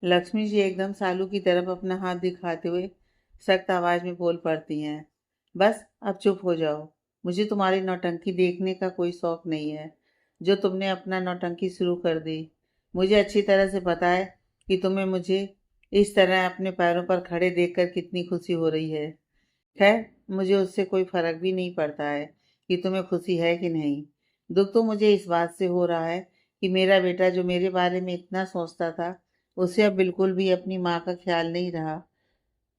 लक्ष्मी जी एकदम सालू की तरफ अपना हाथ दिखाते हुए सख्त आवाज में बोल पड़ती हैं। बस अब चुप हो जाओ। मुझे तुम्हारी नौटंकी देखने का कोई शौक नहीं है। जो तुमने अपना नौटंकी शुरू कर दी। मुझे अच्छी तरह से पता है कि तुम्हें मुझे इस तरह अपने पैरों पर खड़े देखकर कितनी खुशी हो रही है। खैर, मुझे उससे कोई फर्क भी नहीं पड़ता है कि तुम्हें खुशी है कि नहीं। दुख तो मुझे इस बात से हो रहा है कि मेरा बेटा जो मेरे बारे में इतना सोचता था, उसे अब बिल्कुल भी अपनी माँ का ख्याल नहीं रहा।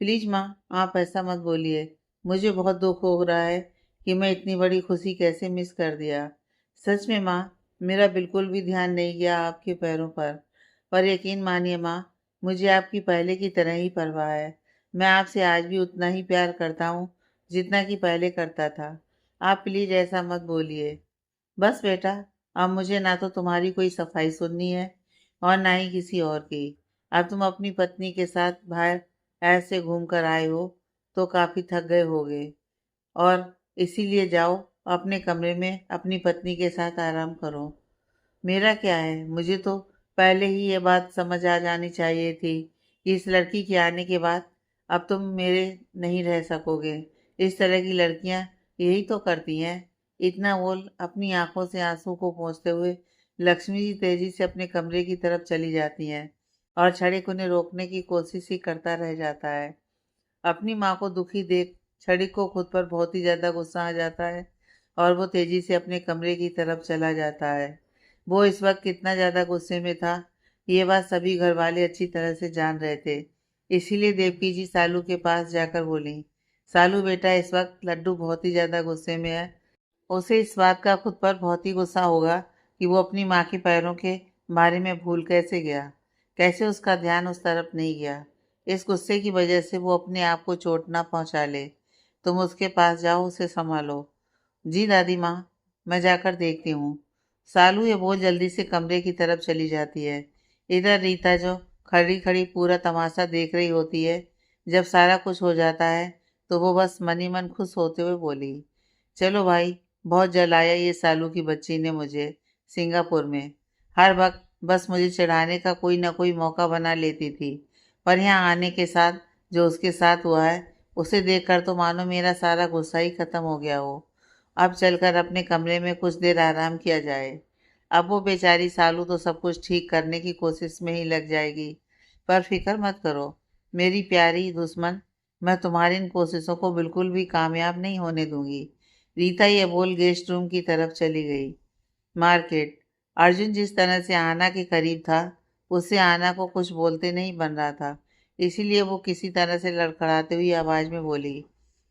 प्लीज माँ, आप ऐसा मत बोलिए। मुझे बहुत दुख हो रहा है कि मैं इतनी बड़ी खुशी कैसे मिस कर दिया। सच में माँ, मेरा बिल्कुल भी ध्यान नहीं गया आपके पैरों पर यकीन मानिए माँ, मुझे आपकी पहले की तरह ही परवाह है। मैं आपसे आज भी उतना ही प्यार करता हूँ जितना कि पहले करता था। आप प्लीज ऐसा मत बोलिए। बस बेटा, अब मुझे ना तो तुम्हारी कोई सफाई सुननी है और ना ही किसी और की। अब तुम अपनी पत्नी के साथ बाहर ऐसे घूम कर आए हो तो काफी थक गए होगे, और इसीलिए जाओ अपने कमरे में अपनी पत्नी के साथ आराम करो। मेरा क्या है, मुझे तो पहले ही ये बात समझ आ जानी चाहिए थी कि इस लड़की के आने के बाद अब तुम मेरे नहीं रह सकोगे। इस तरह की लड़कियां यही तो करती हैं। इतना बोल अपनी आंखों से आंसू को पोंछते हुए लक्ष्मी जी तेजी से अपने कमरे की तरफ चली जाती हैं और छड़े को उन्हें रोकने की कोशिश ही करता रह जाता है। अपनी माँ को दुखी देख छड़िक को खुद पर बहुत ही ज्यादा गुस्सा आ जाता है और वो तेजी से अपने कमरे की तरफ चला जाता है। वो इस वक्त कितना ज्यादा गुस्से में था, ये बात सभी घर वाले अच्छी तरह से जान रहे थे। इसीलिए देवकी जी सालू के पास जाकर बोली, सालू बेटा, इस वक्त लड्डू बहुत ही ज्यादा गुस्से में है। उसे इस बात का खुद पर बहुत ही गुस्सा होगा कि वो अपनी माँ के पैरों के बारे में भूल कैसे गया, कैसे उसका ध्यान उस तरफ नहीं गया। इस गुस्से की वजह से वो अपने आप को चोट ना पहुंचा ले। तुम उसके पास जाओ, उसे संभालो। जी दादी माँ, मैं जाकर देखती हूँ। सालू ये बहुत जल्दी से कमरे की तरफ चली जाती है। इधर रीता जो खड़ी खड़ी पूरा तमाशा देख रही होती है, जब सारा कुछ हो जाता है तो वो बस मन ही मन खुश होते हुए बोली, चलो भाई, बहुत जलाया ये सालू की बच्ची ने मुझे सिंगापुर में। हर वक्त बस मुझे चढ़ाने का कोई ना कोई मौका बना लेती थी। पर यहाँ आने के साथ जो उसके साथ हुआ है, उसे देखकर तो मानो मेरा सारा गुस्सा ही खत्म हो गया हो। अब चलकर अपने कमरे में कुछ देर आराम किया जाए। अब वो बेचारी सालू तो सब कुछ ठीक करने की कोशिश में ही लग जाएगी। पर फिक्र मत करो मेरी प्यारी दुश्मन, मैं तुम्हारी इन कोशिशों को बिल्कुल भी कामयाब नहीं होने दूंगी। रीता ये बोल गेस्ट रूम की तरफ चली गई। मार्केट। अर्जुन जिस तरह से आना के करीब था, उससे आना को कुछ बोलते नहीं बन रहा था। इसीलिए वो किसी तरह से लड़खड़ाते हुई आवाज में बोली,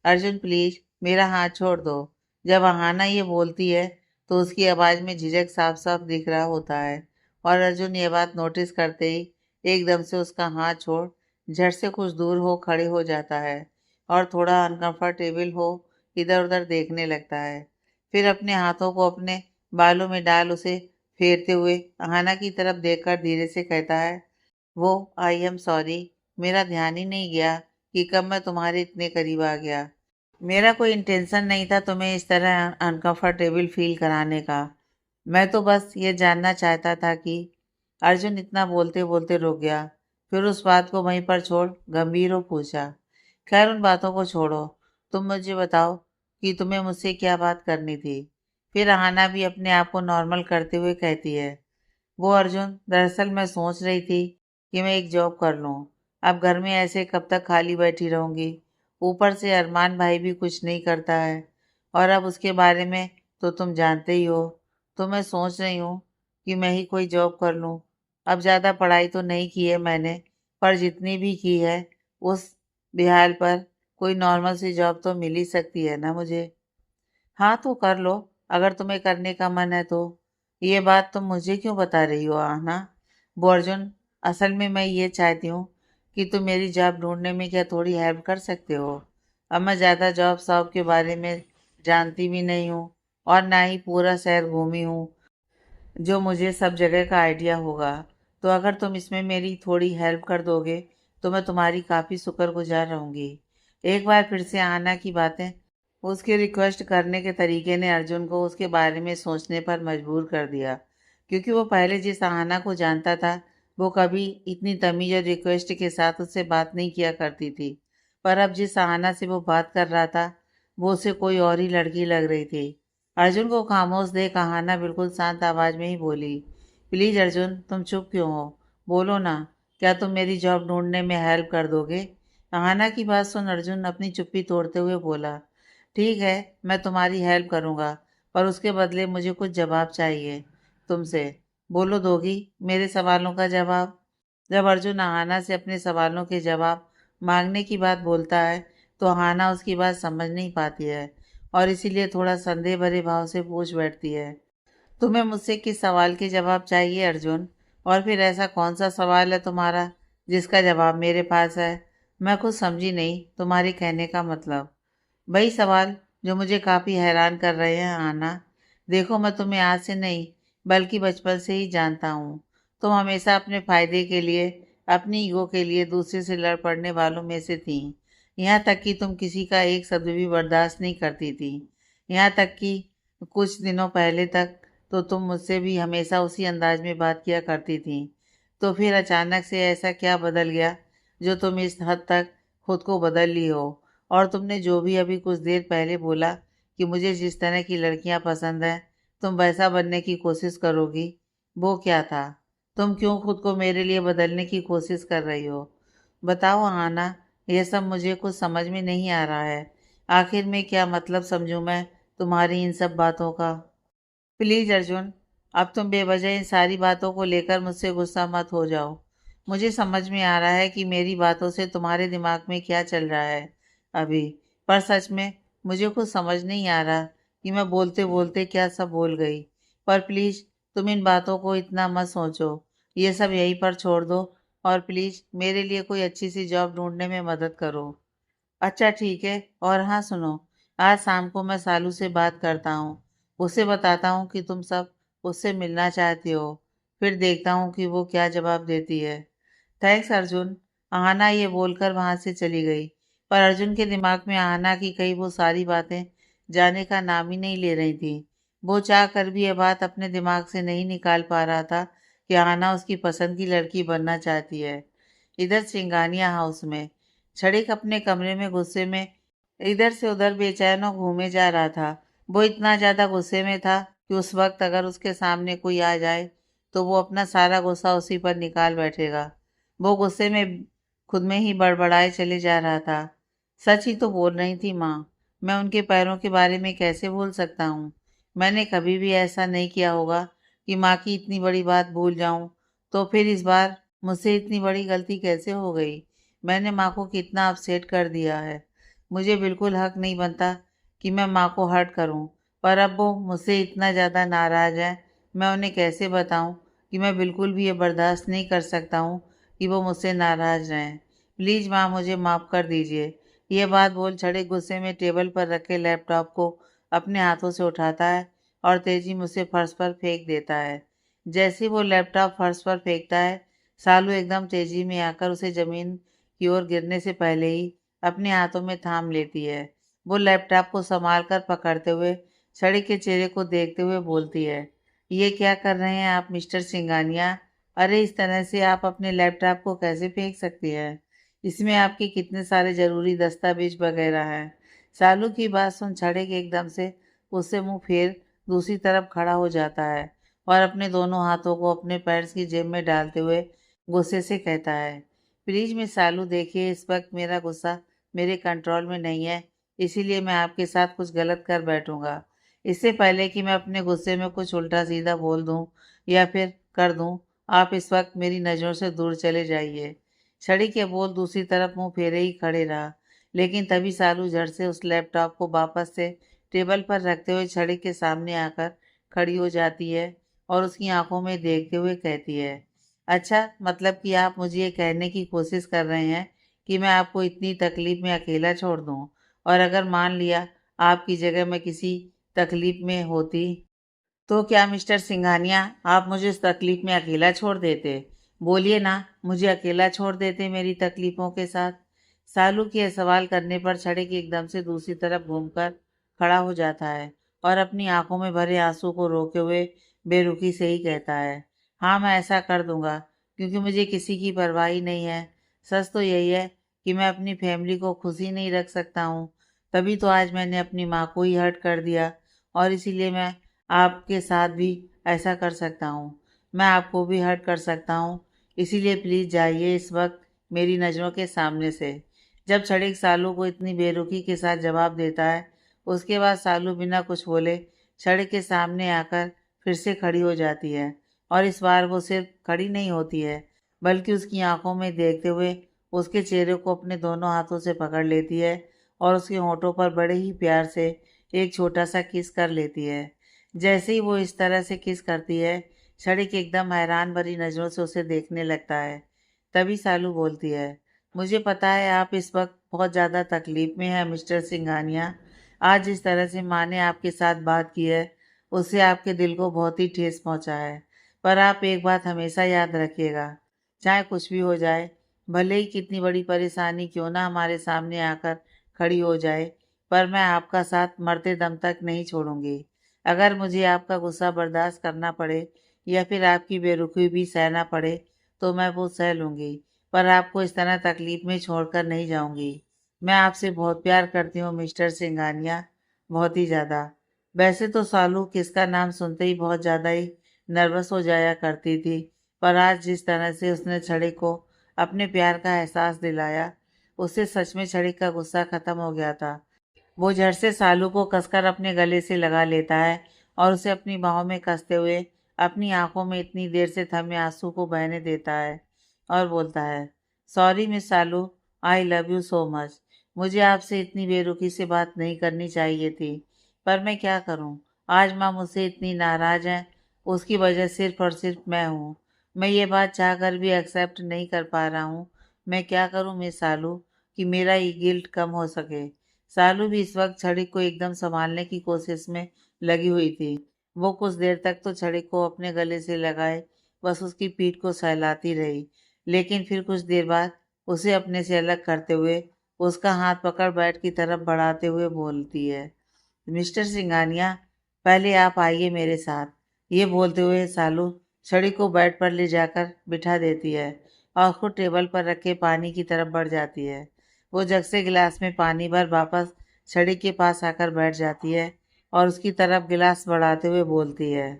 अर्जुन प्लीज मेरा हाथ छोड़ दो। जब आहाना ये बोलती है तो उसकी आवाज में झिझक साफ साफ दिख रहा होता है, और अर्जुन ये बात नोटिस करते ही एकदम से उसका हाथ छोड़ झट से कुछ दूर हो खड़े हो जाता है और थोड़ा अनकंफर्टेबल हो इधर उधर देखने लगता है। फिर अपने हाथों को अपने बालों में डाल उसे फेरते हुए अहाना की तरफ देखकर धीरे से कहता है, वो आई एम सॉरी, मेरा ध्यान ही नहीं गया कि कब मैं तुम्हारे इतने करीब आ गया। मेरा कोई इंटेंशन नहीं था तुम्हें इस तरह अनकंफर्टेबल फील कराने का। मैं तो बस ये जानना चाहता था कि अर्जुन इतना बोलते बोलते रुक गया। फिर उस बात को वहीं पर छोड़ गंभीर हो पूछा, खैर उन बातों को छोड़ो, तुम मुझे बताओ कि तुम्हें मुझसे क्या बात करनी थी। फिर आहाना भी अपने आप को नॉर्मल करते हुए कहती है, वो अर्जुन, दरअसल मैं सोच रही थी कि मैं एक जॉब कर लूँ। अब घर में ऐसे कब तक खाली बैठी रहूंगी। ऊपर से अरमान भाई भी कुछ नहीं करता है, और अब उसके बारे में तो तुम जानते ही हो। तो मैं सोच रही हूँ कि मैं ही कोई जॉब कर लूँ। अब ज़्यादा पढ़ाई तो नहीं की है मैंने, पर जितनी भी की है उस बेहाल पर कोई नॉर्मल सी जॉब तो मिल ही सकती है ना मुझे। हाँ तो कर लो, अगर तुम्हें करने का मन है तो। ये बात तुम मुझे क्यों बता रही हो आना? वो अर्जुन, असल में मैं ये चाहती हूँ कि तुम मेरी जॉब ढूंढने में क्या थोड़ी हेल्प कर सकते हो। अब मैं ज़्यादा जॉब सॉब के बारे में जानती भी नहीं हूँ, और ना ही पूरा शहर घूमी हूँ जो मुझे सब जगह का आइडिया होगा। तो अगर तुम इसमें मेरी थोड़ी हेल्प कर दोगे तो मैं तुम्हारी काफ़ी शुक्रगुजार रहूँगी। एक बार फिर से आना की बातें उसके रिक्वेस्ट करने के तरीके ने अर्जुन को उसके बारे में सोचने पर मजबूर कर दिया, क्योंकि वो पहले जिस आहाना को जानता था वो कभी इतनी तमीज़ और रिक्वेस्ट के साथ उससे बात नहीं किया करती थी, पर अब जिस आहाना से वो बात कर रहा था, वो उसे कोई और ही लड़की लग रही थी। अर्जुन को खामोश देख आहाना बिल्कुल शांत आवाज़ में ही बोली, प्लीज़ अर्जुन, तुम चुप क्यों हो? बोलो ना, क्या तुम मेरी जॉब ढूंढने में हेल्प कर दोगे? आहाना की बात सुन अर्जुन अपनी चुप्पी तोड़ते हुए बोला, ठीक है, मैं तुम्हारी हेल्प करूँगा, पर उसके बदले मुझे कुछ जवाब चाहिए तुमसे। बोलो, दोगी मेरे सवालों का जवाब? जब अर्जुन आहाना से अपने सवालों के जवाब मांगने की बात बोलता है, तो आहाना उसकी बात समझ नहीं पाती है और इसीलिए थोड़ा संदेह भरे भाव से पूछ बैठती है, तुम्हें मुझसे किस सवाल के जवाब चाहिए अर्जुन? और फिर ऐसा कौन सा सवाल है तुम्हारा जिसका जवाब मेरे पास है? मैं कुछ समझी नहीं तुम्हारे कहने का मतलब। वही सवाल जो मुझे काफ़ी हैरान कर रहे हैं आना। देखो, मैं तुम्हें आज से नहीं बल्कि बचपन से ही जानता हूँ। तुम हमेशा अपने फायदे के लिए, अपनी ईगो के लिए दूसरे से लड़ पड़ने वालों में से थी। यहाँ तक कि तुम किसी का एक शब्द भी बर्दाश्त नहीं करती थी। यहाँ तक कि कुछ दिनों पहले तक तो तुम मुझसे भी हमेशा उसी अंदाज में बात किया करती थी। तो फिर अचानक से ऐसा क्या बदल गया जो तुम इस हद तक खुद को बदल ली हो? और तुमने जो भी अभी कुछ देर पहले बोला कि मुझे जिस तरह की लड़कियां पसंद हैं, तुम वैसा बनने की कोशिश करोगी, वो क्या था? तुम क्यों खुद को मेरे लिए बदलने की कोशिश कर रही हो? बताओ आना, यह सब मुझे कुछ समझ में नहीं आ रहा है। आखिर में क्या मतलब समझूं मैं तुम्हारी इन सब बातों का? प्लीज़ अर्जुन, अब तुम बेवजह इन सारी बातों को लेकर मुझसे गुस्सा मत हो जाओ। मुझे समझ में आ रहा है कि मेरी बातों से तुम्हारे दिमाग में क्या चल रहा है अभी, पर सच में मुझे कुछ समझ नहीं आ रहा कि मैं बोलते बोलते क्या सब बोल गई। पर प्लीज़ तुम इन बातों को इतना मत सोचो, ये सब यहीं पर छोड़ दो और प्लीज़ मेरे लिए कोई अच्छी सी जॉब ढूंढने में मदद करो। अच्छा ठीक है, और हाँ सुनो, आज शाम को मैं सालू से बात करता हूँ। उसे बताता हूँ कि तुम सब उससे मिलना चाहती हो। फिर देखता हूँ कि वो क्या जवाब देती है। थैंक्स अर्जुन। आहाना ये बोलकर वहां से चली गई, पर अर्जुन के दिमाग में आहाना की कई वो सारी बातें जाने का नाम ही नहीं ले रही थी। वो चाह कर भी ये बात अपने दिमाग से नहीं निकाल पा रहा था कि आहाना उसकी पसंद की लड़की बनना चाहती है। इधर सिंगानिया हाउस में छड़िक अपने कमरे में गुस्से में इधर से उधर बेचैन और घूमे जा रहा था। वो इतना ज़्यादा गुस्से में था कि उस वक्त अगर उसके सामने कोई आ जाए तो वो अपना सारा गुस्सा उसी पर निकाल बैठेगा। वो गुस्से में खुद में ही बड़बड़ाए चले जा रहा था। सच ही तो बोल रही थी माँ, मैं उनके पैरों के बारे में कैसे भूल सकता हूँ? मैंने कभी भी ऐसा नहीं किया होगा कि माँ की इतनी बड़ी बात भूल जाऊँ। तो फिर इस बार मुझसे इतनी बड़ी गलती कैसे हो गई? मैंने माँ को कितना अपसेट कर दिया है। मुझे बिल्कुल हक नहीं बनता कि मैं माँ को हर्ट करूँ, पर अब वो मुझसे इतना ज़्यादा नाराज़ है, मैं उन्हें कैसे बताऊँ कि मैं बिल्कुल भी ये बर्दाश्त नहीं कर सकता हूँ कि वो मुझसे नाराज़ रहें। प्लीज़ माँ, मुझे माफ़ कर दीजिए। ये बात बोल छड़े गुस्से में टेबल पर रखे लैपटॉप को अपने हाथों से उठाता है और तेजी मुझसे फर्श पर फेंक देता है। जैसे ही वो लैपटॉप फर्श पर फेंकता है, सालू एकदम तेजी में आकर उसे ज़मीन की ओर गिरने से पहले ही अपने हाथों में थाम लेती है। वो लैपटॉप को संभाल कर पकड़ते हुए छड़ी के चेहरे को देखते हुए बोलती है, ये क्या कर रहे हैं आप मिस्टर सिंगानिया? अरे इस तरह से आप अपने लैपटॉप को कैसे फेंक सकती हैं? इसमें आपके कितने सारे ज़रूरी दस्तावेज वगैरह हैं। सालू की बात सुन छड़े के एकदम से उससे मुंह फेर दूसरी तरफ खड़ा हो जाता है और अपने दोनों हाथों को अपने पैंट्स की जेब में डालते हुए गुस्से से कहता है, प्लीज़ मिस सालू, देखिए इस वक्त मेरा गुस्सा मेरे कंट्रोल में नहीं है, इसीलिए मैं आपके साथ कुछ गलत कर बैठूंगा। इससे पहले कि मैं अपने गुस्से में कुछ उल्टा सीधा बोल दूं या फिर कर दूं, आप इस वक्त मेरी नज़रों से दूर चले जाइए। छड़ी के बोल दूसरी तरफ मुंह फेरे ही खड़े रहा, लेकिन तभी सालू झट से उस लैपटॉप को वापस से टेबल पर रखते हुए छड़ी के सामने आकर खड़ी हो जाती है और उसकी आंखों में देखते हुए कहती है, अच्छा, मतलब कि आप मुझे ये कहने की कोशिश कर रहे हैं कि मैं आपको इतनी तकलीफ में अकेला छोड़ दूं? और अगर मान लिया आपकी जगह मैं किसी तकलीफ में होती, तो क्या मिस्टर सिंघानिया आप मुझे इस तकलीफ में अकेला छोड़ देते? बोलिए ना, मुझे अकेला छोड़ देते मेरी तकलीफों के साथ? सालू के सवाल करने पर छड़े के एकदम से दूसरी तरफ घूमकर खड़ा हो जाता है और अपनी आंखों में भरे आंसू को रोके हुए बेरुखी से ही कहता है, हाँ मैं ऐसा कर दूंगा, क्योंकि मुझे किसी की परवाह ही नहीं है। सच तो यही है कि मैं अपनी फैमिली को खुशी नहीं रख सकता हूँ। तभी तो आज मैंने अपनी माँ को ही हर्ट कर दिया, और इसीलिए मैं आपके साथ भी ऐसा कर सकता हूँ। मैं आपको भी हर्ट कर सकता हूँ। इसीलिए प्लीज़ जाइए इस वक्त मेरी नज़रों के सामने से। जब छड़िक सालू को इतनी बेरुखी के साथ जवाब देता है, उसके बाद सालू बिना कुछ बोले छड़िक के सामने आकर फिर से खड़ी हो जाती है। और इस बार वो सिर्फ खड़ी नहीं होती है, बल्कि उसकी आंखों में देखते हुए उसके चेहरे को अपने दोनों हाथों से पकड़ लेती है और उसके होठों पर बड़े ही प्यार से एक छोटा सा किस कर लेती है। जैसे ही वो इस तरह से किस करती है, क्षणिक एकदम हैरान भरी नज़रों से उसे देखने लगता है। तभी सालू बोलती है, मुझे पता है आप इस वक्त बहुत ज़्यादा तकलीफ में हैं मिस्टर सिंघानिया। आज जिस तरह से माँ ने आपके साथ बात की है, उससे आपके दिल को बहुत ही ठेस पहुँचा है। पर आप एक बात हमेशा याद रखिएगा, चाहे कुछ भी हो जाए, भले ही कितनी बड़ी परेशानी क्यों ना हमारे सामने आकर खड़ी हो जाए, पर मैं आपका साथ मरते दम तक नहीं छोड़ूंगी। अगर मुझे आपका गुस्सा बर्दाश्त करना पड़े या फिर आपकी बेरुखी भी सहना पड़े, तो मैं वो सह लूँगी, पर आपको इस तरह तकलीफ में छोड़कर नहीं जाऊँगी। मैं आपसे बहुत प्यार करती हूँ मिस्टर सिंघानिया, बहुत ही ज़्यादा। वैसे तो सालू किसका नाम सुनते ही बहुत ज़्यादा ही नर्वस हो जाया करती थी, पर आज जिस तरह से उसने छड़ी को अपने प्यार का एहसास दिलाया, उससे सच में छड़ी का गुस्सा खत्म हो गया था। वो झट से सालू को कसकर अपने गले से लगा लेता है और उसे अपनी बाहों में कसते हुए अपनी आंखों में इतनी देर से थमे आंसू को बहने देता है और बोलता है, sorry miss Salu, I love you so much. मुझे आपसे इतनी बेरुखी से बात नहीं करनी चाहिए थी, पर मैं क्या करूं? आज माँ मुझसे इतनी नाराज है, उसकी वजह सिर्फ और सिर्फ मैं हूँ। मैं ये बात चाहकर भी एक्सेप्ट नहीं कर पा रहा हूँ। मैं क्या करूँ मिस सालू कि मेरा ये गिल्ट कम हो सके। सालू भी इस वक्त छड़ी को एकदम संभालने की कोशिश में लगी हुई थी। वो कुछ देर तक तो छड़ी को अपने गले से लगाए बस उसकी पीठ को सहलाती रही, लेकिन फिर कुछ देर बाद उसे अपने से अलग करते हुए उसका हाथ पकड़ बेड की तरफ बढ़ाते हुए बोलती है, मिस्टर सिंघानिया, पहले आप आइए मेरे साथ। ये बोलते हुए सालू छड़ी को बेड पर ले जाकर बिठा देती है और खुद टेबल पर रखे पानी की तरफ बढ़ जाती है। वो जग से गिलास में पानी भर वापस छड़ी के पास आकर बैठ जाती है और उसकी तरफ गिलास बढ़ाते हुए बोलती है,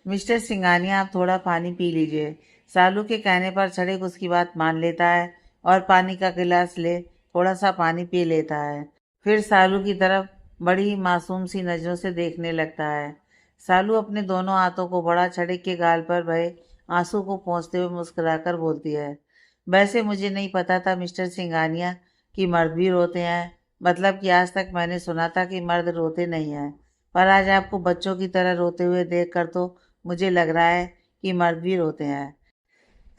मिस्टर सिंघानिया, आप थोड़ा पानी पी लीजिए। सालू के कहने पर छड़िक उसकी बात मान लेता है और पानी का गिलास ले थोड़ा सा पानी पी लेता है। फिर सालू की तरफ बड़ी ही मासूम सी नज़रों से देखने लगता है। सालू अपने दोनों हाथों को बड़ा छड़िक के गाल पर बहे आंसू को पोंछते हुए मुस्कुराकर बोलती है, वैसे मुझे नहीं पता था मिस्टर सिंघानिया कि मर्द भी रोते हैं। मतलब कि आज तक मैंने सुना था कि मर्द रोते नहीं हैं, पर आज आपको बच्चों की तरह रोते हुए देखकर तो मुझे लग रहा है कि मर्द भी रोते हैं।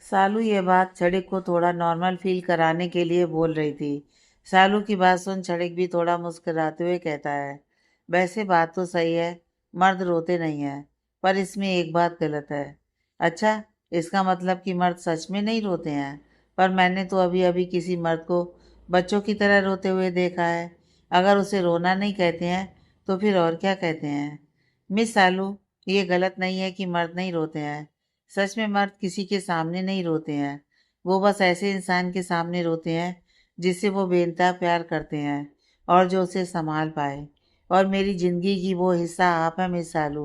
सालू ये बात छड़िक को थोड़ा नॉर्मल फील कराने के लिए बोल रही थी। सालू की बात सुन छड़िक भी थोड़ा मुस्कुराते हुए कहता है, वैसे बात तो सही है, मर्द रोते नहीं हैं, पर इसमें एक बात गलत है। अच्छा, इसका मतलब कि मर्द सच में नहीं रोते हैं? पर मैंने तो अभी अभी किसी मर्द को बच्चों की तरह रोते हुए देखा है। अगर उसे रोना नहीं कहते हैं तो फिर और क्या कहते हैं? मिस सालू, ये गलत नहीं है कि मर्द नहीं रोते हैं। सच में मर्द किसी के सामने नहीं रोते हैं। वो बस ऐसे इंसान के सामने रोते हैं जिससे वो बेइंतहा प्यार करते हैं और जो उसे संभाल पाए। और मेरी ज़िंदगी की वो हिस्सा आप हैं मिस सालू।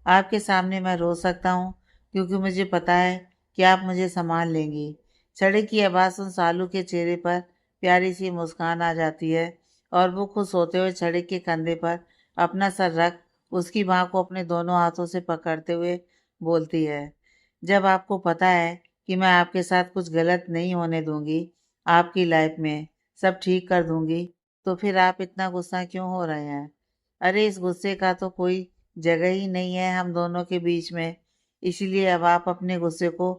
आपके सामने मैं रो सकता हूँ क्योंकि मुझे पता है कि आप मुझे संभाल लेंगी। छड़ी की आवाज़ सुन सालू के चेहरे पर प्यारी सी मुस्कान आ जाती है और वो खुश होते हुए छड़ी के कंधे पर अपना सर रख उसकी माँ को अपने दोनों हाथों से पकड़ते हुए बोलती है, जब आपको पता है कि मैं आपके साथ कुछ गलत नहीं होने दूंगी, आपकी लाइफ में सब ठीक कर दूंगी, तो फिर आप इतना गुस्सा क्यों हो रहे हैं? अरे इस गुस्से का तो कोई जगह ही नहीं है हम दोनों के बीच में। इसीलिए अब आप अपने गुस्से को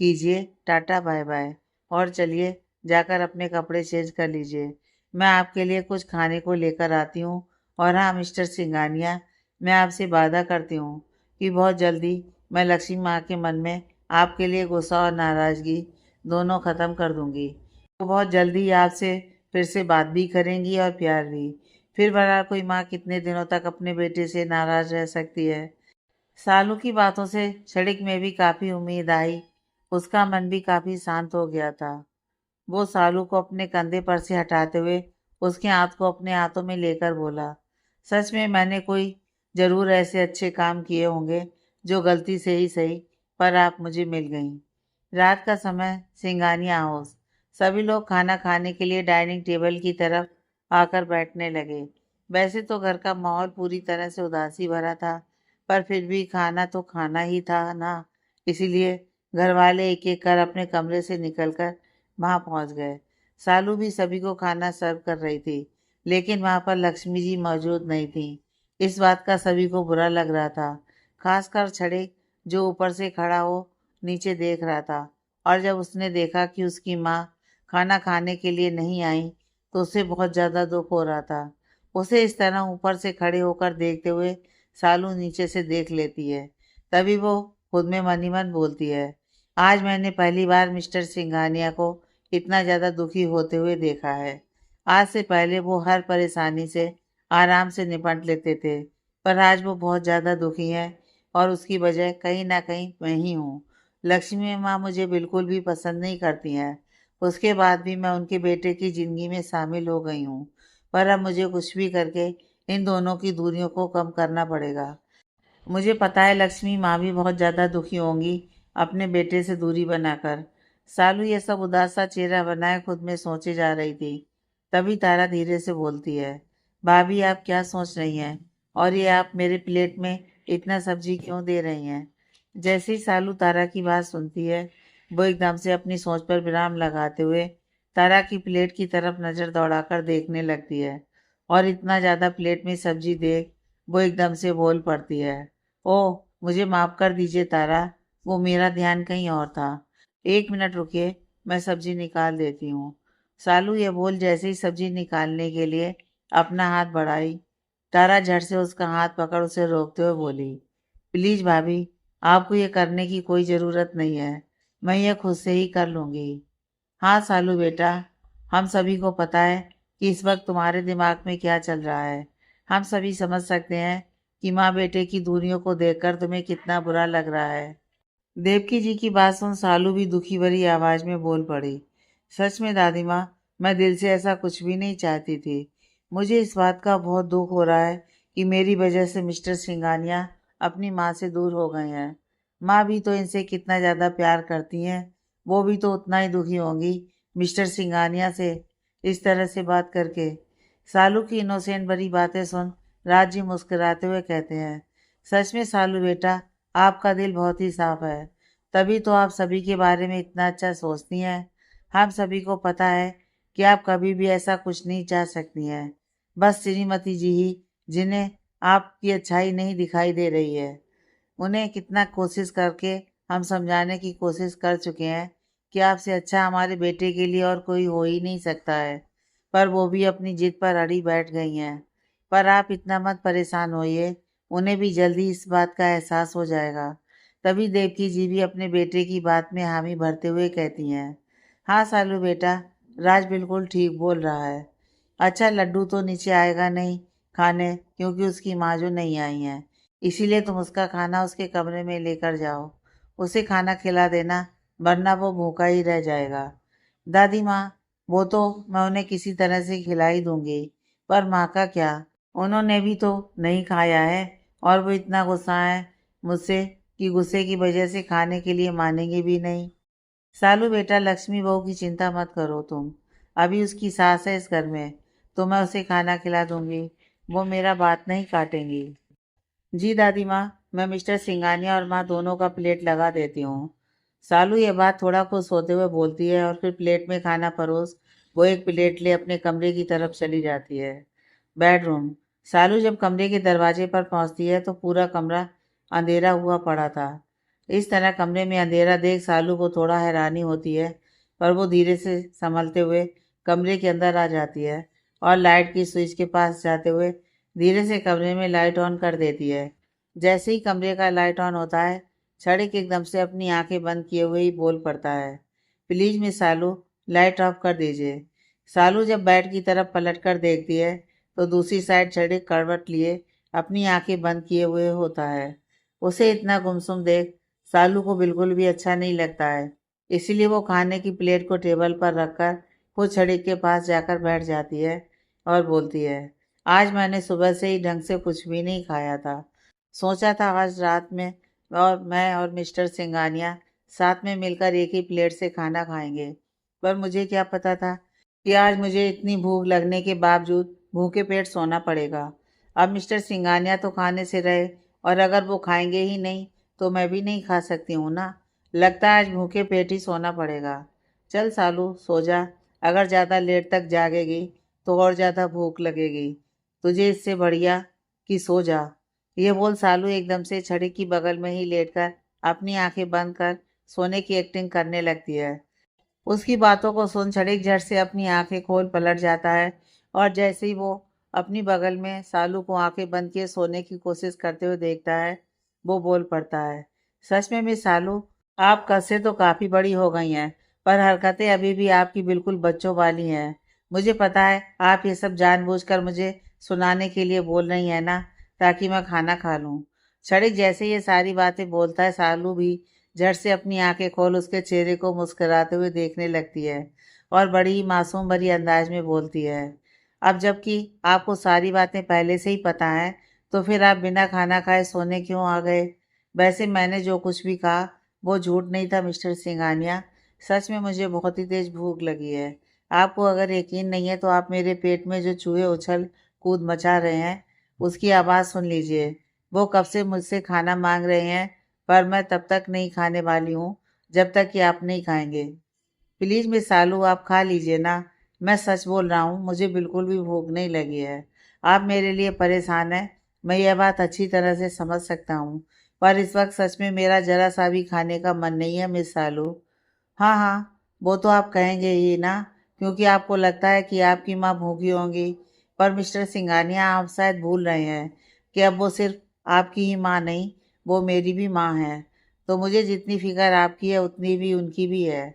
कीजिए टाटा बाय बाय और चलिए जाकर अपने कपड़े चेंज कर लीजिए। मैं आपके लिए कुछ खाने को लेकर आती हूँ। और हाँ मिस्टर सिंघानिया, मैं आपसे वादा करती हूँ कि बहुत जल्दी मैं लक्ष्मी माँ के मन में आपके लिए गुस्सा और नाराज़गी दोनों ख़त्म कर दूँगी। वो बहुत जल्दी आपसे फिर से बात भी करेंगी और प्यार भी। फिर भला कोई माँ कितने दिनों तक अपने बेटे से नाराज़ रह सकती है? सालू की बातों से क्षणिक में भी काफ़ी उम्मीद आई उसका मन भी काफी शांत हो गया था। वो सालू को अपने कंधे पर से हटाते हुए उसके हाथ को अपने हाथों में लेकर बोला, सच में मैंने कोई जरूर ऐसे अच्छे काम किए होंगे जो गलती से ही सही, पर आप मुझे मिल गईं। रात का समय, सिंगानिया हाउस। सभी लोग खाना खाने के लिए डाइनिंग टेबल की तरफ आकर बैठने लगे। वैसे तो घर का माहौल पूरी तरह से उदासी भरा था, पर फिर भी खाना तो खाना ही था ना। इसीलिए घर वाले एक एक कर अपने कमरे से निकलकर वहां पहुंच गए। सालू भी सभी को खाना सर्व कर रही थी, लेकिन वहां पर लक्ष्मी जी मौजूद नहीं थी। इस बात का सभी को बुरा लग रहा था, खासकर छड़े जो ऊपर से खड़ा हो नीचे देख रहा था। और जब उसने देखा कि उसकी माँ खाना खाने के लिए नहीं आई, तो उसे बहुत ज़्यादा दुख हो रहा था। उसे इस तरह ऊपर से खड़े होकर देखते हुए सालू नीचे से देख लेती है। तभी वो खुद में मन ही मन बोलती है, आज मैंने पहली बार मिस्टर सिंघानिया को इतना ज़्यादा दुखी होते हुए देखा है। आज से पहले वो हर परेशानी से आराम से निपट लेते थे, पर आज वो बहुत ज़्यादा दुखी हैं और उसकी वजह कहीं ना कहीं मैं ही हूँ। लक्ष्मी माँ मुझे बिल्कुल भी पसंद नहीं करती हैं। उसके बाद भी मैं उनके बेटे की ज़िंदगी में शामिल हो गई हूँ, पर अब मुझे कुछ भी करके इन दोनों की दूरियों को कम करना पड़ेगा। मुझे पता है लक्ष्मी माँ भी बहुत ज़्यादा दुखी होंगी अपने बेटे से दूरी बनाकर। सालू ये सब उदास सा चेहरा बनाए खुद में सोचे जा रही थी। तभी तारा धीरे से बोलती है, भाभी आप क्या सोच रही हैं? और ये आप मेरे प्लेट में इतना सब्जी क्यों दे रही हैं? जैसे ही सालू तारा की बात सुनती है, वो एकदम से अपनी सोच पर विराम लगाते हुए तारा की प्लेट की तरफ नज़र दौड़ाकर देखने लगती है। और इतना ज़्यादा प्लेट में सब्जी देख वो एकदम से बोल पड़ती है, ओह मुझे माफ़ कर दीजिए तारा, वो मेरा ध्यान कहीं और था। एक मिनट रुकिए, मैं सब्जी निकाल देती हूँ। सालू ये बोल जैसे ही सब्जी निकालने के लिए अपना हाथ बढ़ाई, तारा झट से उसका हाथ पकड़ उसे रोकते हुए बोली, प्लीज भाभी, आपको ये करने की कोई ज़रूरत नहीं है, मैं ये खुद से ही कर लूँगी। हाँ सालू बेटा, हम सभी को पता है कि इस वक्त तुम्हारे दिमाग में क्या चल रहा है। हम सभी समझ सकते हैं कि माँ बेटे की दूरियों को देखकर तुम्हें कितना बुरा लग रहा है। देवकी जी की बात सुन सालू भी दुखी भरी आवाज में बोल पड़ी, सच में दादी माँ, मैं दिल से ऐसा कुछ भी नहीं चाहती थी। मुझे इस बात का बहुत दुख हो रहा है कि मेरी वजह से मिस्टर सिंगानिया अपनी माँ से दूर हो गए हैं। माँ भी तो इनसे कितना ज़्यादा प्यार करती हैं, वो भी तो उतना ही दुखी होंगी मिस्टर सिंगानिया से इस तरह से बात करके। सालू की इनोसेंट भरी बातें सुन राज जी मुस्कुराते हुए कहते हैं, सच में सालू बेटा, आपका दिल बहुत ही साफ है, तभी तो आप सभी के बारे में इतना अच्छा सोचती हैं। हम सभी को पता है कि आप कभी भी ऐसा कुछ नहीं चाह सकती हैं। बस श्रीमती जी ही जिन्हें आपकी अच्छाई नहीं दिखाई दे रही है। उन्हें कितना कोशिश करके हम समझाने की कोशिश कर चुके हैं कि आपसे अच्छा हमारे बेटे के लिए और कोई हो ही नहीं सकता है, पर वो भी अपनी जिद पर अड़ी बैठ गई हैं। पर आप इतना मत परेशान होइए, उन्हें भी जल्दी इस बात का एहसास हो जाएगा। तभी देवकी जी भी अपने बेटे की बात में हामी भरते हुए कहती हैं, हाँ सालू बेटा, राज बिल्कुल ठीक बोल रहा है। अच्छा लड्डू तो नीचे आएगा नहीं खाने, क्योंकि उसकी माँ जो नहीं आई हैं, इसीलिए तुम उसका खाना उसके कमरे में लेकर जाओ। उसे खाना खिला देना, वरना वो भूखा ही रह जाएगा। दादी माँ, वो तो मैं उन्हें किसी तरह से खिला ही दूंगी, पर माँ का क्या, उन्होंने भी तो नहीं खाया है और वो इतना गुस्सा है मुझसे कि गुस्से की वजह से खाने के लिए मानेंगे भी नहीं। सालू बेटा, लक्ष्मी बहू की चिंता मत करो तुम, अभी उसकी सास है इस घर में, तो मैं उसे खाना खिला दूंगी, वो मेरा बात नहीं काटेंगी। जी दादी माँ, मैं मिस्टर सिंगानिया और माँ दोनों का प्लेट लगा देती हूँ। सालू ये बात थोड़ा खुश होते हुए बोलती है और फिर प्लेट में खाना परोस वो एक प्लेट ले अपने कमरे की तरफ चली जाती है। बेडरूम। सालू जब कमरे के दरवाजे पर पहुंचती है तो पूरा कमरा अंधेरा हुआ पड़ा था। इस तरह कमरे में अंधेरा देख सालू को थोड़ा हैरानी होती है, पर वो धीरे से संभलते हुए कमरे के अंदर आ जाती है और लाइट की स्विच के पास जाते हुए धीरे से कमरे में लाइट ऑन कर देती है। जैसे ही कमरे का लाइट ऑन होता है, क्षणिक एकदम से अपनी आंखें बंद किए हुए ही बोल पड़ता है, please miss Salu, light of कर दीजिए। सालू जब बेड की तरफ पलट कर देखती है तो दूसरी साइड क्षणिक करवट लिए अपनी आंखें बंद किए हुए होता है। उसे इतना गुमसुम देख सालू को बिल्कुल भी अच्छा नहीं लगता है। इसीलिए वो खाने की प्लेट को टेबल पर रखकर वो छड़ी के पास जाकर बैठ जाती है और बोलती है, आज मैंने सुबह से ही ढंग से कुछ भी नहीं खाया था। सोचा था आज रात में और मैं और मिस्टर सिंगानिया साथ में मिलकर एक ही प्लेट से खाना खाएंगे, पर मुझे क्या पता था कि आज मुझे इतनी भूख लगने के बावजूद भूखे पेट सोना पड़ेगा। अब मिस्टर सिंगानिया तो खाने से रहे, और अगर वो खाएंगे ही नहीं तो मैं भी नहीं खा सकती हूँ ना। लगता है आज भूखे पेट ही सोना पड़ेगा। चल सालू सो जा, अगर ज़्यादा लेट तक जागेगी तो और ज़्यादा भूख लगेगी तुझे, इससे बढ़िया कि सो जा। ये बोल सालू एकदम से छड़ी की बगल में ही लेटकर अपनी आंखें बंद कर सोने की एक्टिंग करने लगती है। उसकी बातों को सुन छड़ीक झट से अपनी आंखें खोल पलट जाता है, और जैसे ही वो अपनी बगल में सालू को आंखें बंद किए सोने की कोशिश करते हुए देखता है, वो बोल पड़ता है, सच में मिस सालू, आप कद से तो काफ़ी बड़ी हो गई हैं, पर हरकतें अभी भी आपकी बिल्कुल बच्चों वाली हैं। मुझे पता है आप ये सब जानबूझकर मुझे सुनाने के लिए बोल रही हैं ना, ताकि मैं खाना खा लूँ। छड़ीक जैसे ये सारी बातें बोलता है, सालू भी झट से अपनी आंखें खोल उसके चेहरे को मुस्कुराते हुए देखने लगती है और बड़ी ही मासूम भरी अंदाज में बोलती है, अब जबकि आपको सारी बातें पहले से ही पता है तो फिर आप बिना खाना खाए सोने क्यों आ गए? वैसे मैंने जो कुछ भी कहा वो झूठ नहीं था मिस्टर सिंगानिया, सच में मुझे बहुत ही तेज भूख लगी है। आपको अगर यकीन नहीं है तो आप मेरे पेट में जो चूहे उछल कूद मचा रहे हैं उसकी आवाज़ सुन लीजिए। वो कब से मुझसे खाना मांग रहे हैं, पर मैं तब तक नहीं खाने वाली हूँ जब तक कि आप नहीं खाएंगे। प्लीज़ मिस सालू आप खा लीजिए ना, मैं सच बोल रहा हूँ, मुझे बिल्कुल भी भूख नहीं लगी है। आप मेरे लिए परेशान हैं, मैं यह बात अच्छी तरह से समझ सकता हूँ, पर इस वक्त सच में मेरा जरा सा भी खाने का मन नहीं है मिस सालू। हाँ हाँ, वो तो आप कहेंगे ही ना, क्योंकि आपको लगता है कि आपकी माँ भूखी होंगी, पर मिस्टर सिंगानिया आप शायद भूल रहे हैं कि अब वो सिर्फ आपकी ही माँ नहीं, वो मेरी भी माँ है। तो मुझे जितनी फिक्र आपकी है उतनी भी उनकी भी है।